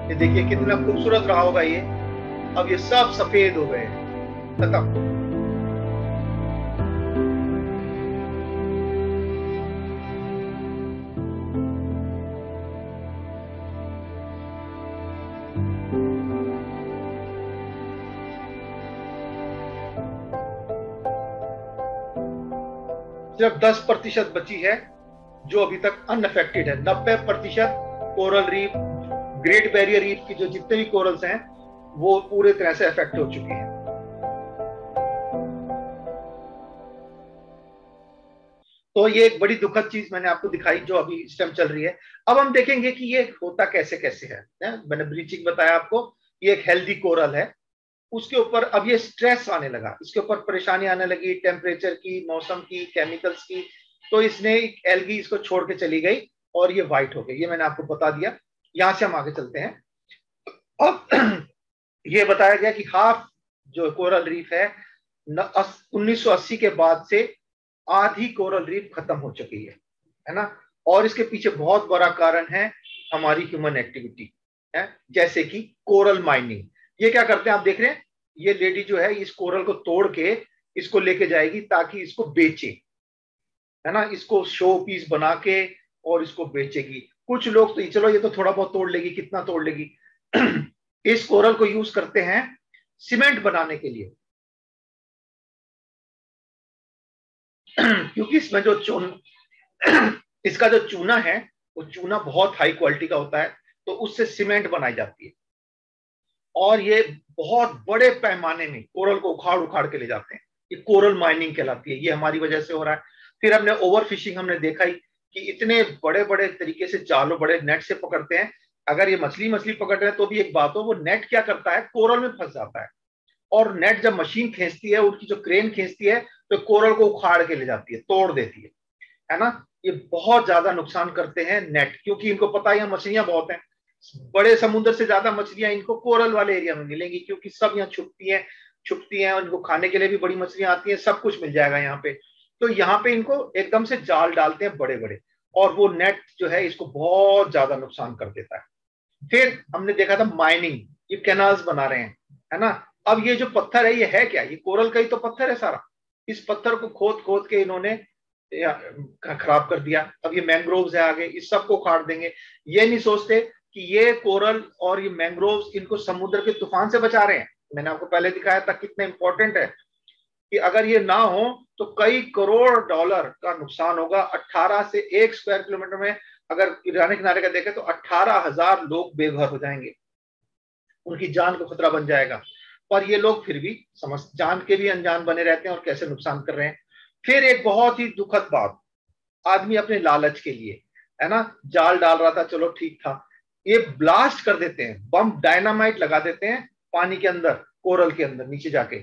ये देखिए कितना खूबसूरत रहा होगा ये, अब ये सब सफेद हो गए, खत्म। सिर्फ 10% बची है जो अभी तक अनअफेक्टेड है। 90% coral reef, great barrier reef की जो जितने भी कोरल्स हैं वो पूरे तरह से अफेक्ट हो चुके हैं। तो ये एक बड़ी दुखद चीज मैंने आपको दिखाई जो अभी इस टाइम चल रही है। अब हम देखेंगे कि ये होता कैसे है। मैंने ब्लीचिंग बताया आपको, ये एक हेल्दी कोरल है, उसके ऊपर अब ये स्ट्रेस आने लगा, इसके ऊपर परेशानी आने लगी, टेम्परेचर की, मौसम की, केमिकल्स की, तो इसने एल्गी इसको छोड़ के चली गई और ये वाइट हो गई। ये मैंने आपको बता दिया। यहां से हम आगे चलते हैं। अब ये बताया गया कि हाफ जो कोरल रीफ है 1980 के बाद से आधी कोरल रीफ खत्म हो चुकी है ना। और इसके पीछे बहुत बड़ा कारण है हमारी ह्यूमन एक्टिविटी है, जैसे कि कोरल माइनिंग। ये क्या करते हैं आप देख रहे हैं, ये लेडी जो है इस कोरल को तोड़ के इसको लेके जाएगी ताकि इसको बेचे, है ना, इसको शो पीस बना के और इसको बेचेगी। कुछ लोग तो चलो ये तो थोड़ा बहुत तोड़ लेगी, कितना तोड़ लेगी। इस कोरल को यूज करते हैं सीमेंट बनाने के लिए, क्योंकि इसमें जो इसका जो चूना है वो चूना बहुत हाई क्वालिटी का होता है, तो उससे सीमेंट बनाई जाती है। और ये बहुत बड़े पैमाने में कोरल को उखाड़ उखाड़ के ले जाते हैं, ये कोरल माइनिंग कहलाती है। ये हमारी वजह से हो रहा है। फिर हमने ओवर फिशिंग हमने देखा ही कि इतने बड़े बड़े तरीके से जालों, बड़े नेट से पकड़ते हैं। अगर ये मछली पकड़ रहे हैं तो भी एक बात हो, वो नेट क्या करता है, कोरल में फंस जाता है। और नेट जब मशीन खींचती है, उनकी जो क्रेन खींचती है, तो कोरल को उखाड़ के ले जाती है, तोड़ देती है ना। ये बहुत ज्यादा नुकसान करते हैं नेट, क्योंकि इनको पता है यहाँ मछलियां बहुत हैं। बड़े समुद्र से ज्यादा मछलियां इनको कोरल वाले एरिया में मिलेंगी, क्योंकि सब यहाँ छुपती हैं और इनको खाने के लिए भी बड़ी मछलियां आती हैं, सब कुछ मिल जाएगा यहाँ पे। तो यहाँ पे इनको एकदम से जाल डालते हैं बड़े बड़े, और वो नेट जो है इसको बहुत ज्यादा नुकसान कर देता है। फिर हमने देखा था माइनिंग, ये कैनाल्स बना रहे हैं, है ना। अब ये जो पत्थर है ये है क्या, ये कोरल का ही तो पत्थर है सारा। इस पत्थर को खोद खोद के इन्होंने खराब कर दिया। अब ये मैंग्रोव्स है आगे, इस सब को उखाड़ देंगे। ये नहीं सोचते कि ये कोरल और ये मैंग्रोव्स इनको समुद्र के तूफान से बचा रहे हैं। मैंने आपको पहले दिखाया था कितना इंपॉर्टेंट है कि अगर ये ना हो तो कई करोड़ डॉलर का नुकसान होगा। 18 से 1 स्क्वायर किलोमीटर में अगर ईरानी किनारे का देखें तो 18,000 लोग बेघर हो जाएंगे, उनकी जान को खतरा बन जाएगा। पर ये लोग फिर भी जान के भी अनजान बने रहते हैं और कैसे नुकसान कर रहे हैं। फिर एक बहुत ही दुखद बात, आदमी अपने लालच के लिए, है ना, जाल डाल रहा था, चलो ठीक था, ये ब्लास्ट कर देते हैं, बम डायनामाइट लगा देते हैं पानी के अंदर, कोरल के अंदर नीचे जाके,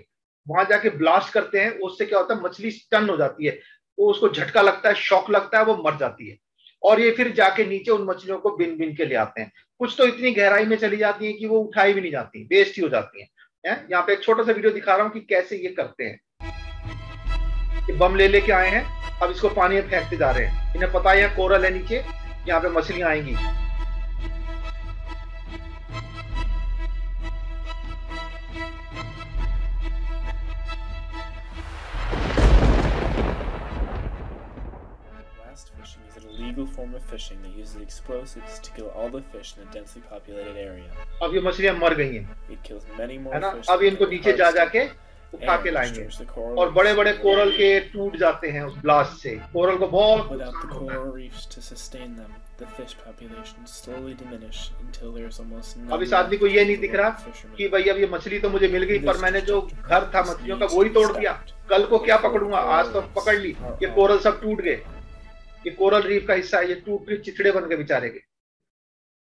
वहां जाके ब्लास्ट करते हैं। उससे क्या होता है, मछली स्टन हो जाती है, वो उसको झटका लगता है, शॉक लगता है, वो मर जाती है। और ये फिर जाके नीचे उन मछलियों को बिन बिन के ले आते हैं। कुछ तो इतनी गहराई में चली जाती है कि वो उठाई भी नहीं जाती, वेस्ट ही हो जाती है। यहाँ पे एक छोटा सा वीडियो दिखा रहा हूँ कि कैसे ये करते हैं। ये बम ले लेके आए हैं, अब इसको पानी में फेंकते जा रहे हैं। इन्हें पता है कोरल है नीचे, यहाँ पे मछलियां आएंगी। Fishing is an illegal form of fishing that uses explosives to kill all the fish in a densely populated area. अब ये मछलियां मर गई हैं, It kills many more है ना। fish. अब इनको नीचे जा जाके उठा के लाएंगे और बड़े बड़े कोरल के टूट जाते हैं उस ब्लास्ट से। कोरल को बहुत Without the coral reefs to sustain them, the fish populations slowly diminish until there's almost none. अब इस आदमी को ये नहीं दिख रहा कि भाई अब ये मछली तो मुझे मिल गई, पर मैंने जो घर था मछलियों का वही तोड़ दिया, कल को क्या पकड़ूंगा, आज तो पकड़ ली, ये कोरल सब टूट गए, ये कोरल रीफ का हिस्सा ये टूट के चिथड़े बन के बेचारे के,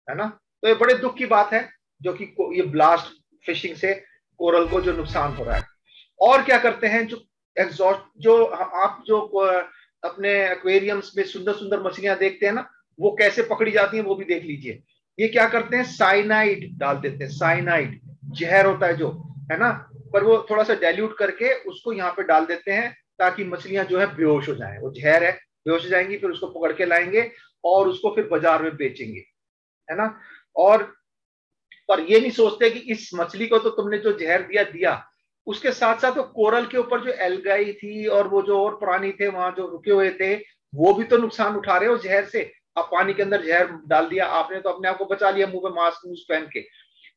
है ना। तो ये बड़े दुख की बात है जो कि ये ब्लास्ट फिशिंग से कोरल को जो नुकसान हो रहा है। और क्या करते हैं, जो एग्जॉस्ट, जो आप जो अपने एक्वेरियम्स में सुंदर सुंदर मछलियां देखते हैं ना, वो कैसे पकड़ी जाती हैं वो भी देख लीजिए। ये क्या करते हैं, साइनाइड डाल देते हैं। साइनाइड जहर होता है जो, है ना, पर वो थोड़ा सा डाइल्यूट करके उसको यहाँ पे डाल देते हैं ताकि मछलियां जो है बेहोश हो जाएं। वो जहर है, बेहोश हो जाएंगी, फिर उसको पकड़ के लाएंगे और उसको फिर बाजार में बेचेंगे, है ना। और पर ये नहीं सोचते कि इस मछली को तो तुमने जो जहर दिया, उसके साथ साथ वो कोरल के ऊपर जो एल्गाई थी और वो जो और प्राणी थे वहां जो रुके हुए थे, वो भी तो नुकसान उठा रहे हो जहर से। आप पानी के अंदर जहर डाल दिया, आपने तो अपने आप को बचा लिया मुंह पे मास्क पहन के,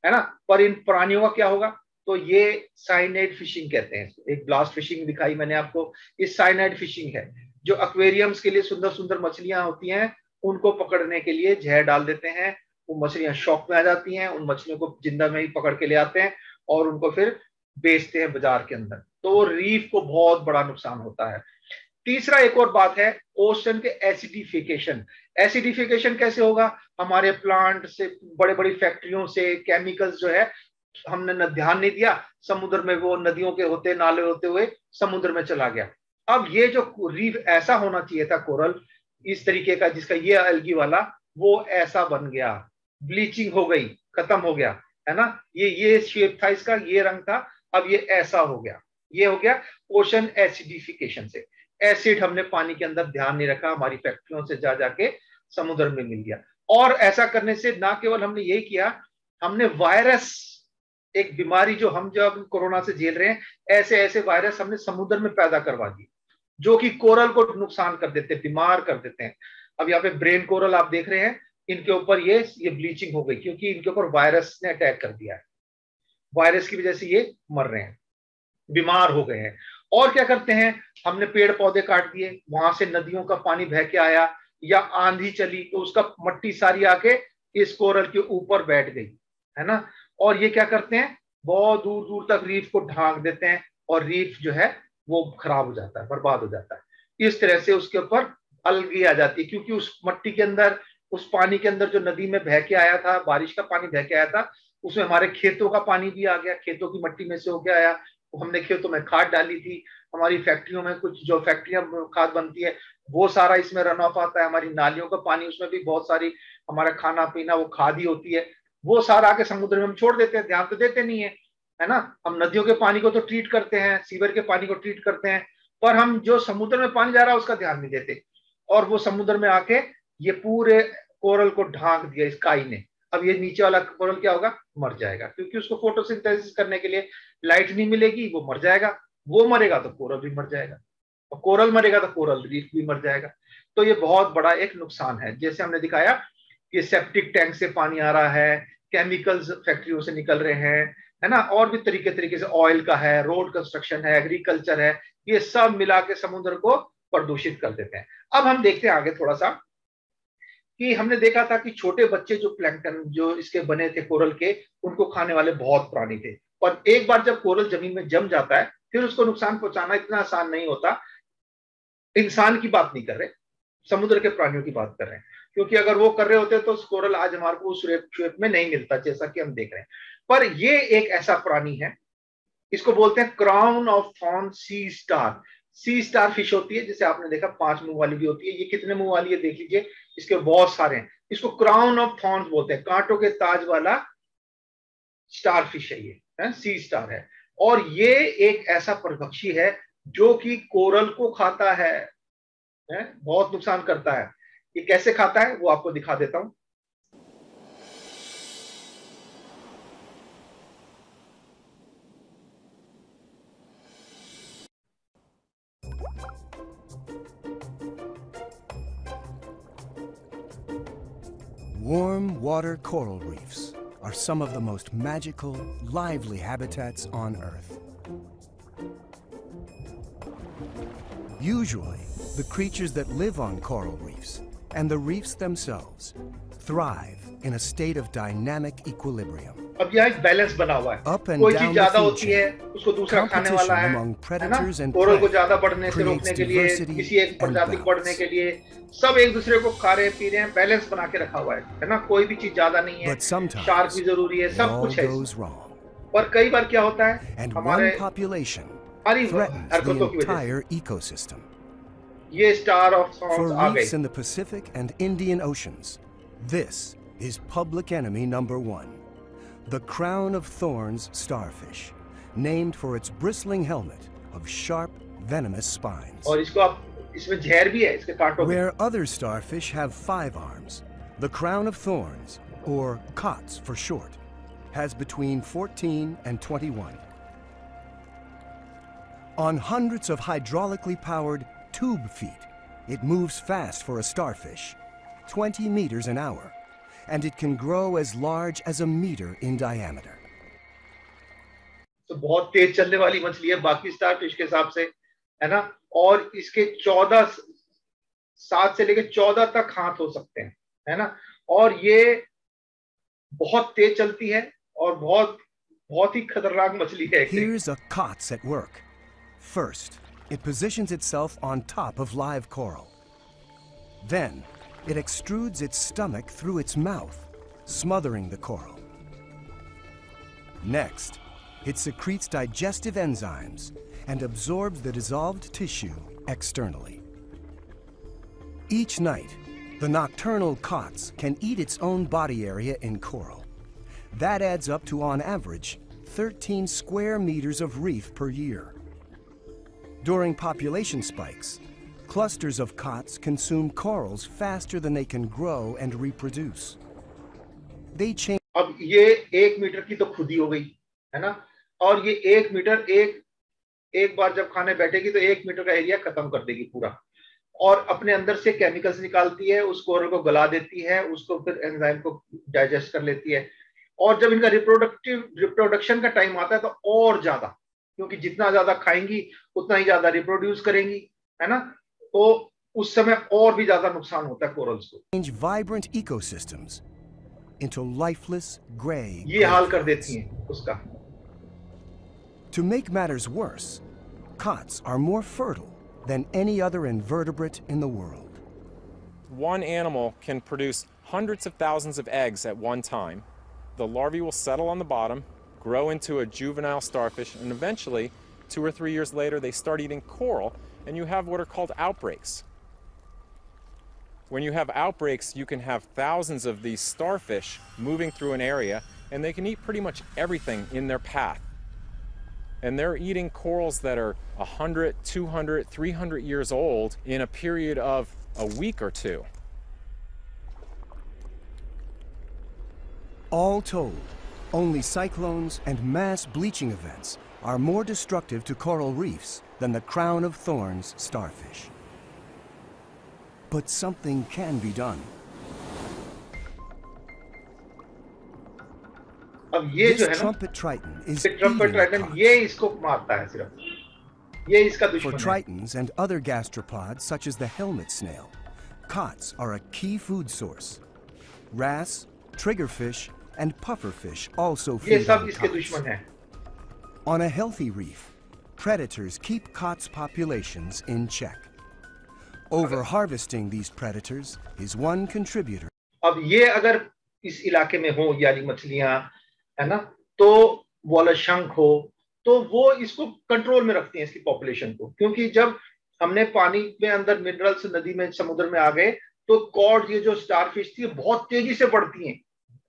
है ना, पर इन प्राणियों का क्या होगा। तो ये साइनाइड फिशिंग कहते हैं। एक ब्लास्ट फिशिंग दिखाई मैंने आपको, इस साइनाइड फिशिंग है जो एक्वेरियम्स के लिए सुंदर सुंदर मछलियां होती हैं उनको पकड़ने के लिए जहर डाल देते हैं। वो मछलियां शॉक में आ जाती हैं, उन मछलियों को जिंदा में ही पकड़ के ले आते हैं और उनको फिर बेचते हैं बाजार के अंदर। तो रीफ को बहुत बड़ा नुकसान होता है। तीसरा एक और बात है, ओशन के एसिडिफिकेशन। एसिडिफिकेशन कैसे होगा, हमारे प्लांट से, बड़े बड़ी फैक्ट्रियों से केमिकल्स जो है हमने न ध्यान नहीं दिया, समुद्र में वो नदियों के होते नाले होते हुए समुद्र में चला गया। अब ये जो रीफ ऐसा होना चाहिए था कोरल इस तरीके का, जिसका ये एल्गी वाला, वो ऐसा बन गया, ब्लीचिंग हो गई, खत्म हो गया, है ना। ये शेप था इसका, ये रंग था, अब ये ऐसा हो गया। ये हो गया ओशन एसिडिफिकेशन से। एसिड हमने पानी के अंदर ध्यान नहीं रखा, हमारी फैक्ट्रियों से जा जाके समुद्र में मिल गया। और ऐसा करने से ना केवल हमने यही किया, हमने वायरस, एक बीमारी जो हम जब कोरोना से झेल रहे हैं, ऐसे ऐसे वायरस हमने समुद्र में पैदा करवा दिए जो कि कोरल को नुकसान कर देते हैं, बीमार कर देते हैं। अब यहाँ पे ब्रेन कोरल आप देख रहे हैं, इनके ऊपर ये ब्लीचिंग हो गई क्योंकि इनके ऊपर वायरस ने अटैक कर दिया है। वायरस की वजह से ये मर रहे हैं, बीमार हो गए हैं। और क्या करते हैं, हमने पेड़ पौधे काट दिए, वहां से नदियों का पानी बह के आया या आंधी चली तो उसका मट्टी सारी आके इस कोरल के ऊपर बैठ गई, है ना। और ये क्या करते हैं, बहुत दूर दूर तक रीफ को ढांक देते हैं और रीफ जो है वो खराब हो जाता है, बर्बाद हो जाता है। इस तरह से उसके ऊपर अलगी आ जाती है क्योंकि उस मट्टी के अंदर, उस पानी के अंदर जो नदी में बह के आया था, बारिश का पानी बह के आया था, उसमें हमारे खेतों का पानी भी आ गया, खेतों की मट्टी में से होके आया। तो हमने खेतों में खाद डाली थी, हमारी फैक्ट्रियों में कुछ जो फैक्ट्रियां खाद बनती है वो सारा इसमें रन ऑफ आता है, हमारी नालियों का पानी, उसमें भी बहुत सारी हमारा खाना पीना वो खाद ही होती है, वो सारा आके समुद्र में हम छोड़ देते हैं, ध्यान तो देते नहीं है, है ना। हम नदियों के पानी को तो ट्रीट करते हैं, सीवर के पानी को ट्रीट करते हैं, पर हम जो समुद्र में पानी जा रहा है उसका ध्यान नहीं देते। और वो समुद्र में आके ये पूरे कोरल को ढांक दिया इस काई ने। अब ये नीचे वाला कोरल क्या होगा, मर जाएगा क्योंकि उसको फोटोसिंथेसिस करने के लिए लाइट नहीं मिलेगी, वो मर जाएगा। वो मरेगा तो कोरल भी मर जाएगा, और कोरल मरेगा तो कोरल रीफ भी मर जाएगा। तो ये बहुत बड़ा एक नुकसान है। जैसे हमने दिखाया कि सेप्टिक टैंक से पानी आ रहा है, केमिकल्स फैक्ट्रियों से निकल रहे हैं, है ना, और भी तरीके से ऑयल का है, रोड कंस्ट्रक्शन है, एग्रीकल्चर है, ये सब मिला के समुद्र को प्रदूषित कर देते हैं। अब हम देखते हैं आगे थोड़ा सा कि हमने देखा था कि छोटे बच्चे जो प्लैंकटन जो इसके बने थे कोरल के, उनको खाने वाले बहुत प्राणी थे। और एक बार जब कोरल जमीन में जम जाता है फिर उसको नुकसान पहुंचाना इतना आसान नहीं होता। इंसान की बात नहीं कर रहे, समुद्र के प्राणियों की बात कर रहे हैं, क्योंकि अगर वो कर रहे होते तो कोरल आज हमारे को उस शेप में नहीं मिलता जैसा कि हम देख रहे हैं। पर ये एक ऐसा प्राणी है, इसको बोलते हैं crown of thorn sea star. Sea starfish होती है, जैसे आपने देखा 5 मुंह वाली भी होती है, ये कितने मुंह वाली है देख लीजिए, इसके बहुत सारे हैं। इसको क्राउन ऑफ थॉर्न्स बोलते हैं, कांटों के ताज वाला स्टार फिश है ये, है सी स्टार है। और ये एक ऐसा परभक्षी है जो कि कोरल को खाता है, बहुत नुकसान करता है। ये कैसे खाता है वो आपको दिखा देता हूं। Warm water coral reefs are some of the most magical, lively habitats on Earth. Usually, the creatures that live on coral reefs and the reefs themselves thrive in a state of dynamic equilibrium. अब यहाँ एक बैलेंस बना हुआ है, कोई चीज ज्यादा होती है उसको दूसरा खाने वाला है ना। कोरल को ज्यादा बढ़ने से रोकने के लिए, किसी एक प्रजाति को बढ़ने के लिए, सब एक दूसरे को खा रहे पी रहे हैं, बैलेंस बना के रखा हुआ है ना। कोई भी चीज ज्यादा नहीं है, शार्क भी जरूरी है, सब कुछ है। पर कई बार क्या होता है, हमारे हरकतों की वजह से ये स्टार ऑफ थॉर्न्स आ गए। In the Pacific and Indian Oceans, this is public enemy number 1. The crown of thorns starfish, named for its bristling helmet of sharp, venomous spines. और इसको आप, इसमें जहर भी है इसके कांटों में। Where other starfish have 5 arms, the crown of thorns, or COTS for short, has between 14 and 21. On hundreds of hydraulically powered tube feet, it moves fast for a starfish, 20 meters an hour, and it can grow as large as a meter in diameter. तो बहुत तेज चलने वाली मछली है बाकी स्टारफिश के हिसाब से, है ना। और इसके 7 से लेकर 14 तक हाथ हो सकते हैं, है ना। और ये बहुत तेज चलती है और बहुत ही खतरनाक मछली है। Here's a COTS at work. First, it positions itself on top of live coral. Then, it extrudes its stomach through its mouth, smothering the coral. Next, it secretes digestive enzymes and absorbs the dissolved tissue externally. Each night, the nocturnal COTS can eat its own body area in coral. That adds up to, on average, 13 square meters of reef per year. During population spikes, clusters of cots consume corals faster than they can grow and reproduce. They change. अब ये 1 मीटर की तो खुदी हो गई है ना, और ये 1 मीटर एक बार जब खाने बैठेगी तो 1 मीटर का एरिया खत्म कर देगी पूरा, और अपने अंदर से केमिकल्स निकालती है, उस कोरल को गला देती है, उसको फिर एंजाइम को डाइजेस्ट कर लेती है, और जब इनका रिप्रोडक्शन का टाइम आता है तो और ज्यादा, क्योंकि जितना ज्यादा खाएंगी उतना ही ज्यादा रिप्रोड्यूस करेंगी, है ना, तो उस समय और भी ज्यादा नुकसान होता है कोरल्स को। Vibrant ecosystems into lifeless gray. ये हाल कर देती हैं उसका। To make matters worse, cots are more fertile than any other invertebrate in the world. One animal can produce hundreds of thousands of eggs at one time. The larvae will settle on the bottom, grow into a juvenile starfish, and eventually, 2 or 3 years later, they start eating coral, and you have what are called outbreaks. When you have outbreaks, you can have thousands of these starfish moving through an area, and they can eat pretty much everything in their path. And they're eating corals that are 100, 200, 300 years old in a period of a week or two. All told, only cyclones and mass bleaching events are more destructive to coral reefs than the crown of thorns starfish. But something can be done. अब ये जो है ना, trumpet triton is trumpet triton ये इसको मारता है सिर्फ, ये इसका दुश्मन है। For tritons and other gastropods such as the helmet snail, cots are a key food source. Wrasse, triggerfish, and pufferfish also feed on cots. On a healthy reef, predators keep cots' populations in check. Over-harvesting these predators is one contributor. अब ये अगर इस इलाके में हो यानी मछलियां, है ना, तो वॉलशंक हो, तो वो इसको कंट्रोल में रखती हैं इसकी पॉपुलेशन को, क्योंकि जब हमने पानी में अंदर मिनरल्स नदी में समुद्र में आ गए तो कॉड, ये जो स्टारफिश थी, बहुत तेजी से बढ़ती हैं,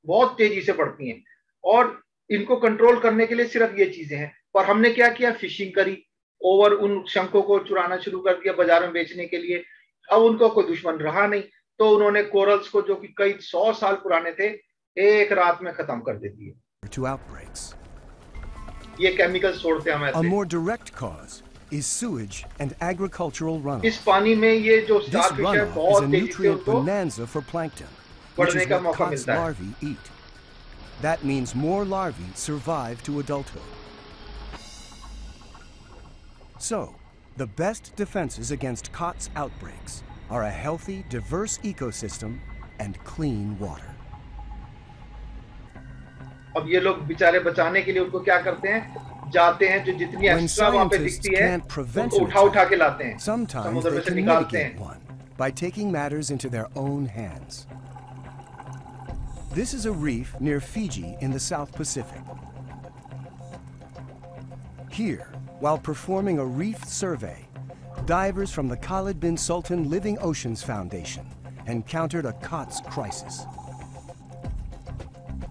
बहुत तेजी से बढ़ती हैं, और इनको कंट्रोल करने के लिए सिर्फ ये चीजें हैं। पर हमने क्या किया, फिशिंग करी, ओवर उन शंखों को चुराना शुरू कर दिया बाजार में बेचने के लिए। अब उनको कोई दुश्मन रहा नहीं, तो उन्होंने कोरल्स को जो कि कई 100 साल पुराने थे, एक रात में खत्म कर देती है। To outbreaks. ये केमिकल्स छोड़ते हैं। A more direct cause is sewage and agricultural runoff. इस पानी में ये जो स्टारफिश है बहुत तेजी से उनको bonanza for plankton, बढ़ने का मौका मिलता है। Larvae eat. That means more larvae survive to adulthood. So, the best defenses against COTS outbreaks are a healthy, diverse ecosystem and clean water. अब ये लोग बेचारे बचाने के लिए उनको क्या करते हैं, जाते हैं, जो जितनी एक्स्ट्रा वहां पे दिखती है उनको उठा के लाते हैं, समुद्र में से निकालते हैं। By taking matters into their own hands. This is a reef near Fiji in the South Pacific. Here, while performing a reef survey, divers from the Khalid bin Sultan Living Oceans Foundation encountered a COTS crisis.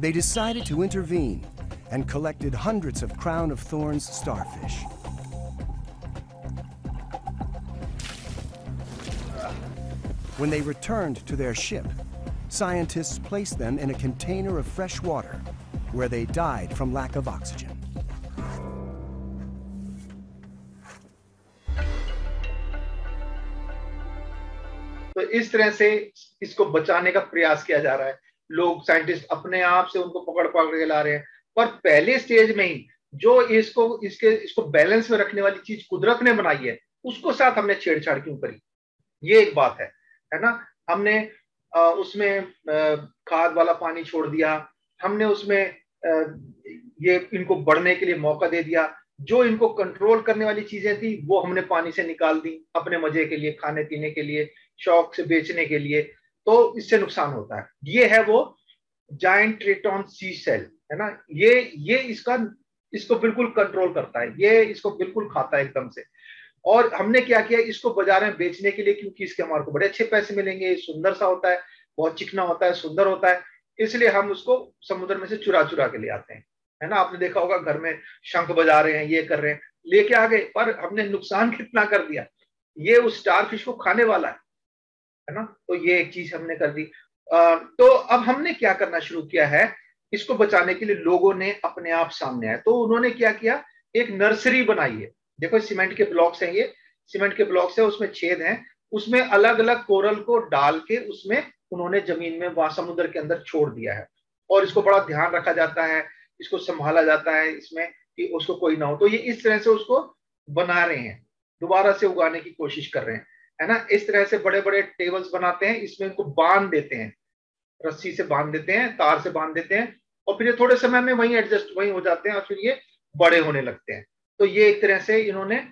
They decided to intervene and collected hundreds of crown of thorns starfish. When they returned to their ship, scientists placed them in a container of fresh water where they died from lack of oxygen. तो इस तरह से इसको बचाने का प्रयास किया जा रहा है। लोग, साइंटिस्ट अपने आप से उनको पकड़ के ला रहे हैं, पर पहले स्टेज में ही जो इसको बैलेंस में रखने वाली चीज कुदरत ने बनाई है, उसको साथ हमने छेड़छाड़ क्यों करी, ये एक बात है ना। हमने उसमें खाद वाला पानी छोड़ दिया, हमने उसमें ये इनको बढ़ने के लिए मौका दे दिया। जो इनको कंट्रोल करने वाली चीजें थी वो हमने पानी से निकाल दी अपने मजे के लिए, खाने पीने के लिए, शौक से बेचने के लिए, तो इससे नुकसान होता है। ये है वो जायंट ट्रिटॉन सी सेल, है ना, ये इसको बिल्कुल कंट्रोल करता है, ये इसको बिल्कुल खाता है एकदम से। और हमने क्या किया, इसको बाजार में बेचने के लिए, क्योंकि इसके हमारे को बड़े अच्छे पैसे मिलेंगे, सुंदर सा होता है, बहुत चिकना होता है, सुंदर होता है, इसलिए हम उसको समुद्र में से चुरा के ले आते हैं, है ना। आपने देखा होगा घर में शंख बजा रहे हैं, ये कर रहे हैं, लेके आ गए, पर हमने नुकसान कितना कर दिया। ये उस स्टारफिश को खाने वाला है ना। तो ये एक चीज हमने कर दी। तो अब हमने क्या करना शुरू किया है, इसको बचाने के लिए लोगों ने अपने आप सामने आए। तो उन्होंने क्या किया, एक नर्सरी बनाई है। देखो सीमेंट के ब्लॉक्स हैं, ये सीमेंट के ब्लॉक्स है, उसमें छेद हैं, उसमें अलग अलग कोरल को डाल के उसमें उन्होंने जमीन में वहां समुद्र के अंदर छोड़ दिया है। और इसको बड़ा ध्यान रखा जाता है, इसको संभाला जाता है इसमें कि उसको कोई ना हो। तो ये इस तरह से उसको बना रहे हैं, दोबारा से उगाने की कोशिश कर रहे हैं, है ना। इस तरह से बड़े बड़े टेबल्स बनाते हैं, इसमें इनको बांध देते हैं, रस्सी से बांध देते हैं, तार से बांध देते हैं, और फिर ये थोड़े समय में वहीं एडजस्ट वहीं हो जाते हैं और फिर ये बड़े होने लगते हैं। तो ये एक तरह से इन्होंने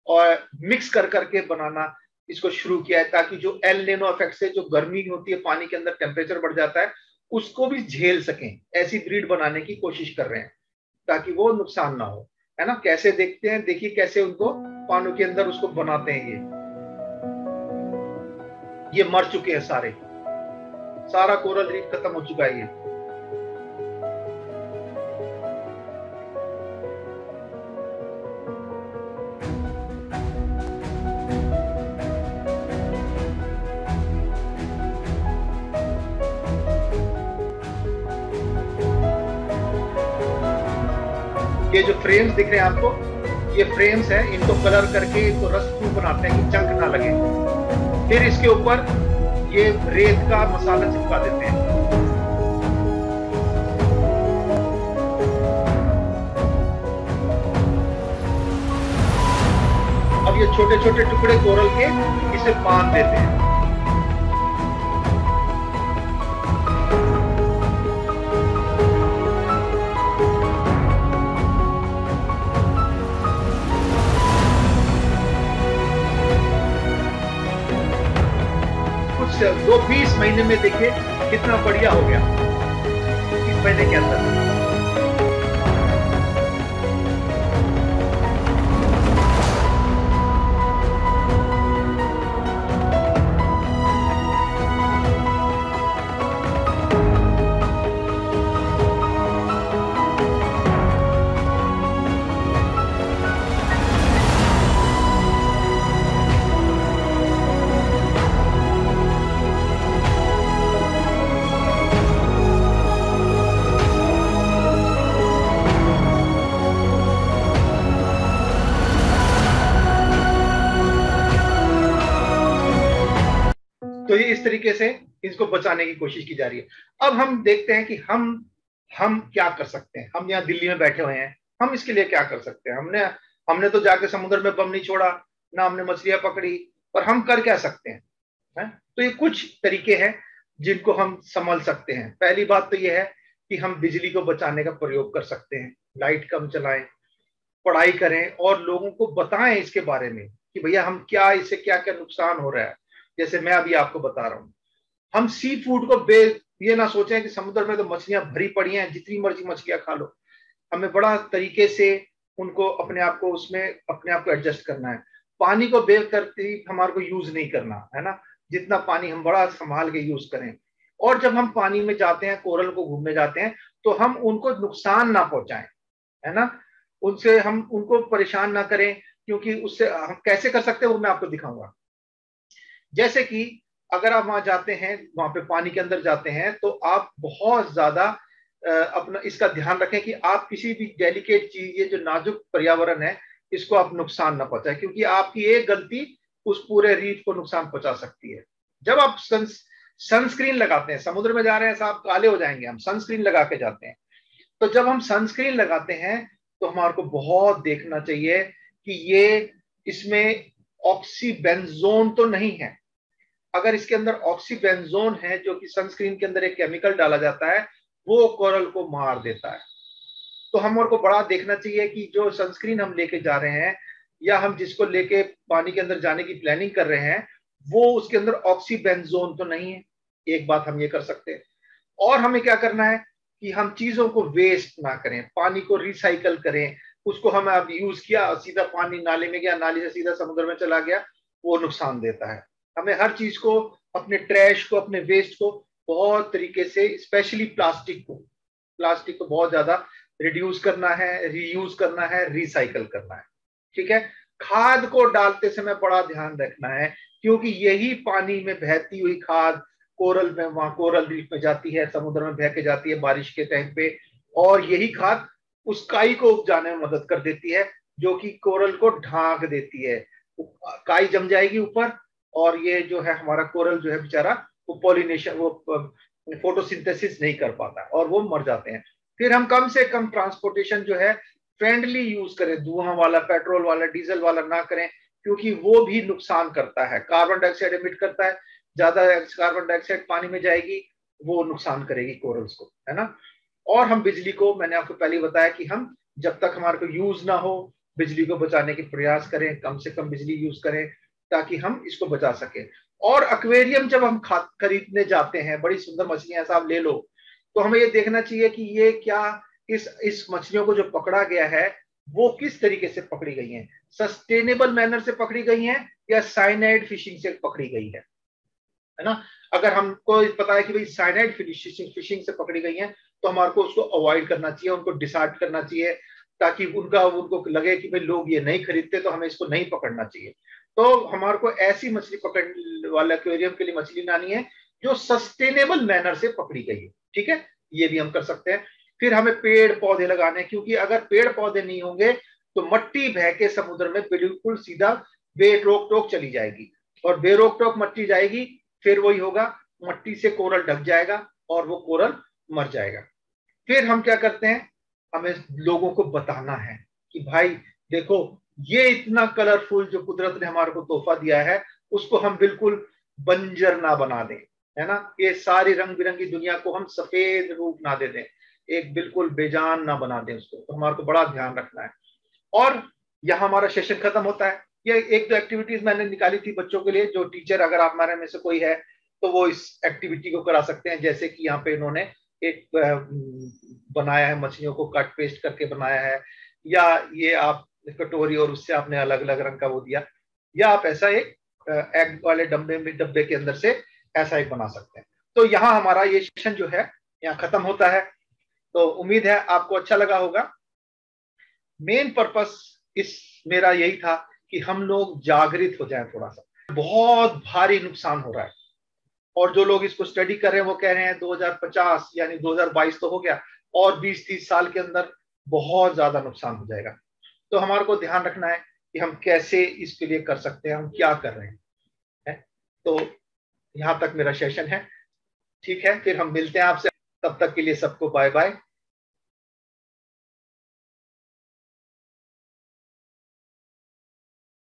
और मिक्स कर करके बनाना इसको शुरू किया है, ताकि जो एल नीनो इफेक्ट से जो गर्मी होती है, पानी के अंदर टेम्परेचर बढ़ जाता है, उसको भी झेल सकें। ऐसी ब्रीड बनाने की कोशिश कर रहे हैं ताकि वो नुकसान ना हो, है ना। कैसे देखते हैं, देखिए कैसे उनको पानी के अंदर उसको बनाते हैं। ये मर चुके हैं सारे, सारा कोरल रीफ खत्म हो चुका है ये। ये जो फ्रेम्स दिख रहे हैं आपको, ये फ्रेम्स हैं, इनको कलर करके इनको रस्ट प्रूफ बनाते हैं कि जंग ना लगे। फिर इसके ऊपर ये रेत का मसाला चिपका देते हैं। अब ये छोटे छोटे टुकड़े कोरल के इसे बांध देते हैं। दो 20 महीने में देखिए कितना बढ़िया हो गया, 20 महीने के अंदर। तो ये इस तरीके से इसको बचाने की कोशिश की जा रही है। अब हम देखते हैं कि हम क्या कर सकते हैं। हम यहाँ दिल्ली में बैठे हुए हैं, हम इसके लिए क्या कर सकते हैं। हमने तो जाके समुद्र में बम नहीं छोड़ा, ना हमने मछलियां पकड़ी, पर हम कर क्या सकते हैं, है? तो ये कुछ तरीके हैं जिनको हम संभल सकते हैं। पहली बात तो ये है कि हम बिजली को बचाने का प्रयोग कर सकते हैं, लाइट कम चलाएं, पढ़ाई करें और लोगों को बताएं इसके बारे में कि भैया हम क्या, इससे क्या क्या नुकसान हो रहा है। जैसे मैं अभी आपको बता रहा हूं, हम सी फूड को ये ना सोचें कि समुद्र में तो मछलियां भरी पड़ी हैं, जितनी मर्जी मछलियां खा लो। हमें बड़ा तरीके से उनको अपने आप को एडजस्ट करना है। पानी को बेर करते ही हमारे को यूज नहीं करना है ना, जितना पानी हम बड़ा संभाल के यूज करें। और जब हम पानी में जाते हैं, कोरल को घूमने जाते हैं, तो हम उनको नुकसान ना पहुंचाएं, है ना। उनसे हम उनको परेशान ना करें, क्योंकि उससे हम कैसे कर सकते हैं वो मैं आपको दिखाऊंगा। जैसे कि अगर आप वहां जाते हैं, वहां पे पानी के अंदर जाते हैं, तो आप बहुत ज्यादा अपना इसका ध्यान रखें कि आप किसी भी डेलिकेट चीज, ये जो नाजुक पर्यावरण है, इसको आप नुकसान ना पहुंचाएं, क्योंकि आपकी एक गलती उस पूरे रीफ को नुकसान पहुंचा सकती है। जब आप सनस्क्रीन लगाते हैं, समुद्र में जा रहे हैं साहब, काले हो जाएंगे, हम सनस्क्रीन लगा के जाते हैं। तो जब हम सनस्क्रीन लगाते हैं तो हमारे को बहुत देखना चाहिए कि ये इसमें ऑक्सीबेंजोन तो नहीं है। अगर इसके अंदर ऑक्सीबेंजोन है, जो कि सनस्क्रीन के अंदर एक केमिकल डाला जाता है, वो कोरल को मार देता है। तो हमारे को बड़ा देखना चाहिए कि जो सनस्क्रीन हम लेके जा रहे हैं या हम जिसको लेके पानी के अंदर जाने की प्लानिंग कर रहे हैं, वो उसके अंदर ऑक्सीबेंजोन तो नहीं है। एक बात हम ये कर सकते हैं। और हमें क्या करना है कि हम चीजों को वेस्ट ना करें, पानी को रिसाइकल करें। उसको हमें अब यूज किया, सीधा पानी नाले में गया, नाले से सीधा समुद्र में चला गया, वो नुकसान देता है। हमें हर चीज को, अपने ट्रैश को, अपने वेस्ट को बहुत तरीके से, स्पेशली प्लास्टिक को बहुत ज्यादा रिड्यूस करना है, रीयूज करना है, रिसाइकल करना है। ठीक है। खाद को डालते समय बड़ा ध्यान रखना है, क्योंकि यही पानी में बहती हुई खाद कोरल में, वहां कोरल रीफ में जाती है, समुद्र में बह के जाती है बारिश के टाइम पे, और यही खाद उस काई को उपजाने में मदद कर देती है, जो कि कोरल को ढांक देती है। काई जम जाएगी ऊपर, और ये जो है हमारा कोरल जो है बेचारा, वो पॉलिनेशन, वो फोटोसिंथेसिस नहीं कर पाता और वो मर जाते हैं। फिर हम कम से कम ट्रांसपोर्टेशन जो है फ्रेंडली यूज करें, धुआं वाला, पेट्रोल वाला, डीजल वाला ना करें, क्योंकि वो भी नुकसान करता है, कार्बन डाइऑक्साइड एमिट करता है, ज्यादा कार्बन डाइऑक्साइड पानी में जाएगी, वो नुकसान करेगी कोरल्स को, है ना। और हम बिजली को, मैंने आपको पहले बताया कि हम जब तक हमारे को यूज ना हो, बिजली को बचाने के प्रयास करें, कम से कम बिजली यूज करें ताकि हम इसको बचा सकें। और एक्वेरियम जब हम खरीदने जाते हैं, बड़ी सुंदर मछलियां साहब ले लो, तो हमें ये देखना चाहिए कि ये क्या, इस मछलियों को जो पकड़ा गया है वो किस तरीके से पकड़ी गई हैं, सस्टेनेबल मैनर से पकड़ी गई हैं या साइनाइड फिशिंग से पकड़ी गई है ना। अगर हमको पता है कि भाई साइनाइड फिशिंग से पकड़ी गई हैं, तो हमारे को उसको अवॉइड करना चाहिए, उनको डिसार्ड करना चाहिए, ताकि उनको लगे कि भाई लोग ये नहीं खरीदते तो हमें इसको नहीं पकड़ना चाहिए। तो हमारे को ऐसी मछली पकड़ने वाला एक्वेरियम के लिए मछली लानी है जो सस्टेनेबल मैनर से पकड़ी गई है, ठीक है, ये भी हम कर सकते हैं। फिर हमें पेड़ पौधे लगाने, क्योंकि अगर पेड़ पौधे नहीं होंगे तो मट्टी बह के समुद्र में बिल्कुल सीधा बेरोक टोक चली जाएगी, और बेरोक टोक मट्टी जाएगी, फिर वही होगा, मट्टी से कोरल ढक जाएगा और वो कोरल मर जाएगा। फिर हम क्या करते हैं, हमें लोगों को बताना है कि भाई देखो, ये इतना कलरफुल जो कुदरत ने हमारे को तोहफा दिया है, उसको हम बिल्कुल बंजर ना बना दें, है ना। ये सारी रंग बिरंगी दुनिया को हम सफेद रूप ना दे दें, एक बिल्कुल बेजान ना बना दें उसको, तो हमारे को बड़ा ध्यान रखना है। और यहाँ हमारा सेशन खत्म होता है। ये एक दो एक्टिविटीज मैंने निकाली थी बच्चों के लिए, जो टीचर अगर आप हमारे में से कोई है तो वो इस एक्टिविटी को करा सकते हैं। जैसे कि यहाँ पे इन्होंने एक बनाया है, मछलियों को कट पेस्ट करके बनाया है, या ये आप कटोरी और उससे आपने अलग अलग रंग का वो दिया, या आप ऐसा एक एग वाले डब्बे के अंदर से ऐसा एक बना सकते हैं। तो यहाँ हमारा ये सेशन जो है यहाँ खत्म होता है। तो उम्मीद है आपको अच्छा लगा होगा। मेन पर्पस इस मेरा यही था कि हम लोग जागृत हो जाएं थोड़ा सा। बहुत भारी नुकसान हो रहा है, और जो लोग इसको स्टडी कर रहे हैं वो कह रहे हैं 2050 यानी 2022 तो हो गया, और 20-30 साल के अंदर बहुत ज्यादा नुकसान हो जाएगा। तो हमारे को ध्यान रखना है कि हम कैसे इसके लिए कर सकते हैं, हम क्या कर रहे हैं। तो यहाँ तक मेरा सेशन है, ठीक है। फिर हम मिलते हैं आपसे, तब तक के लिए सबको बाय बाय।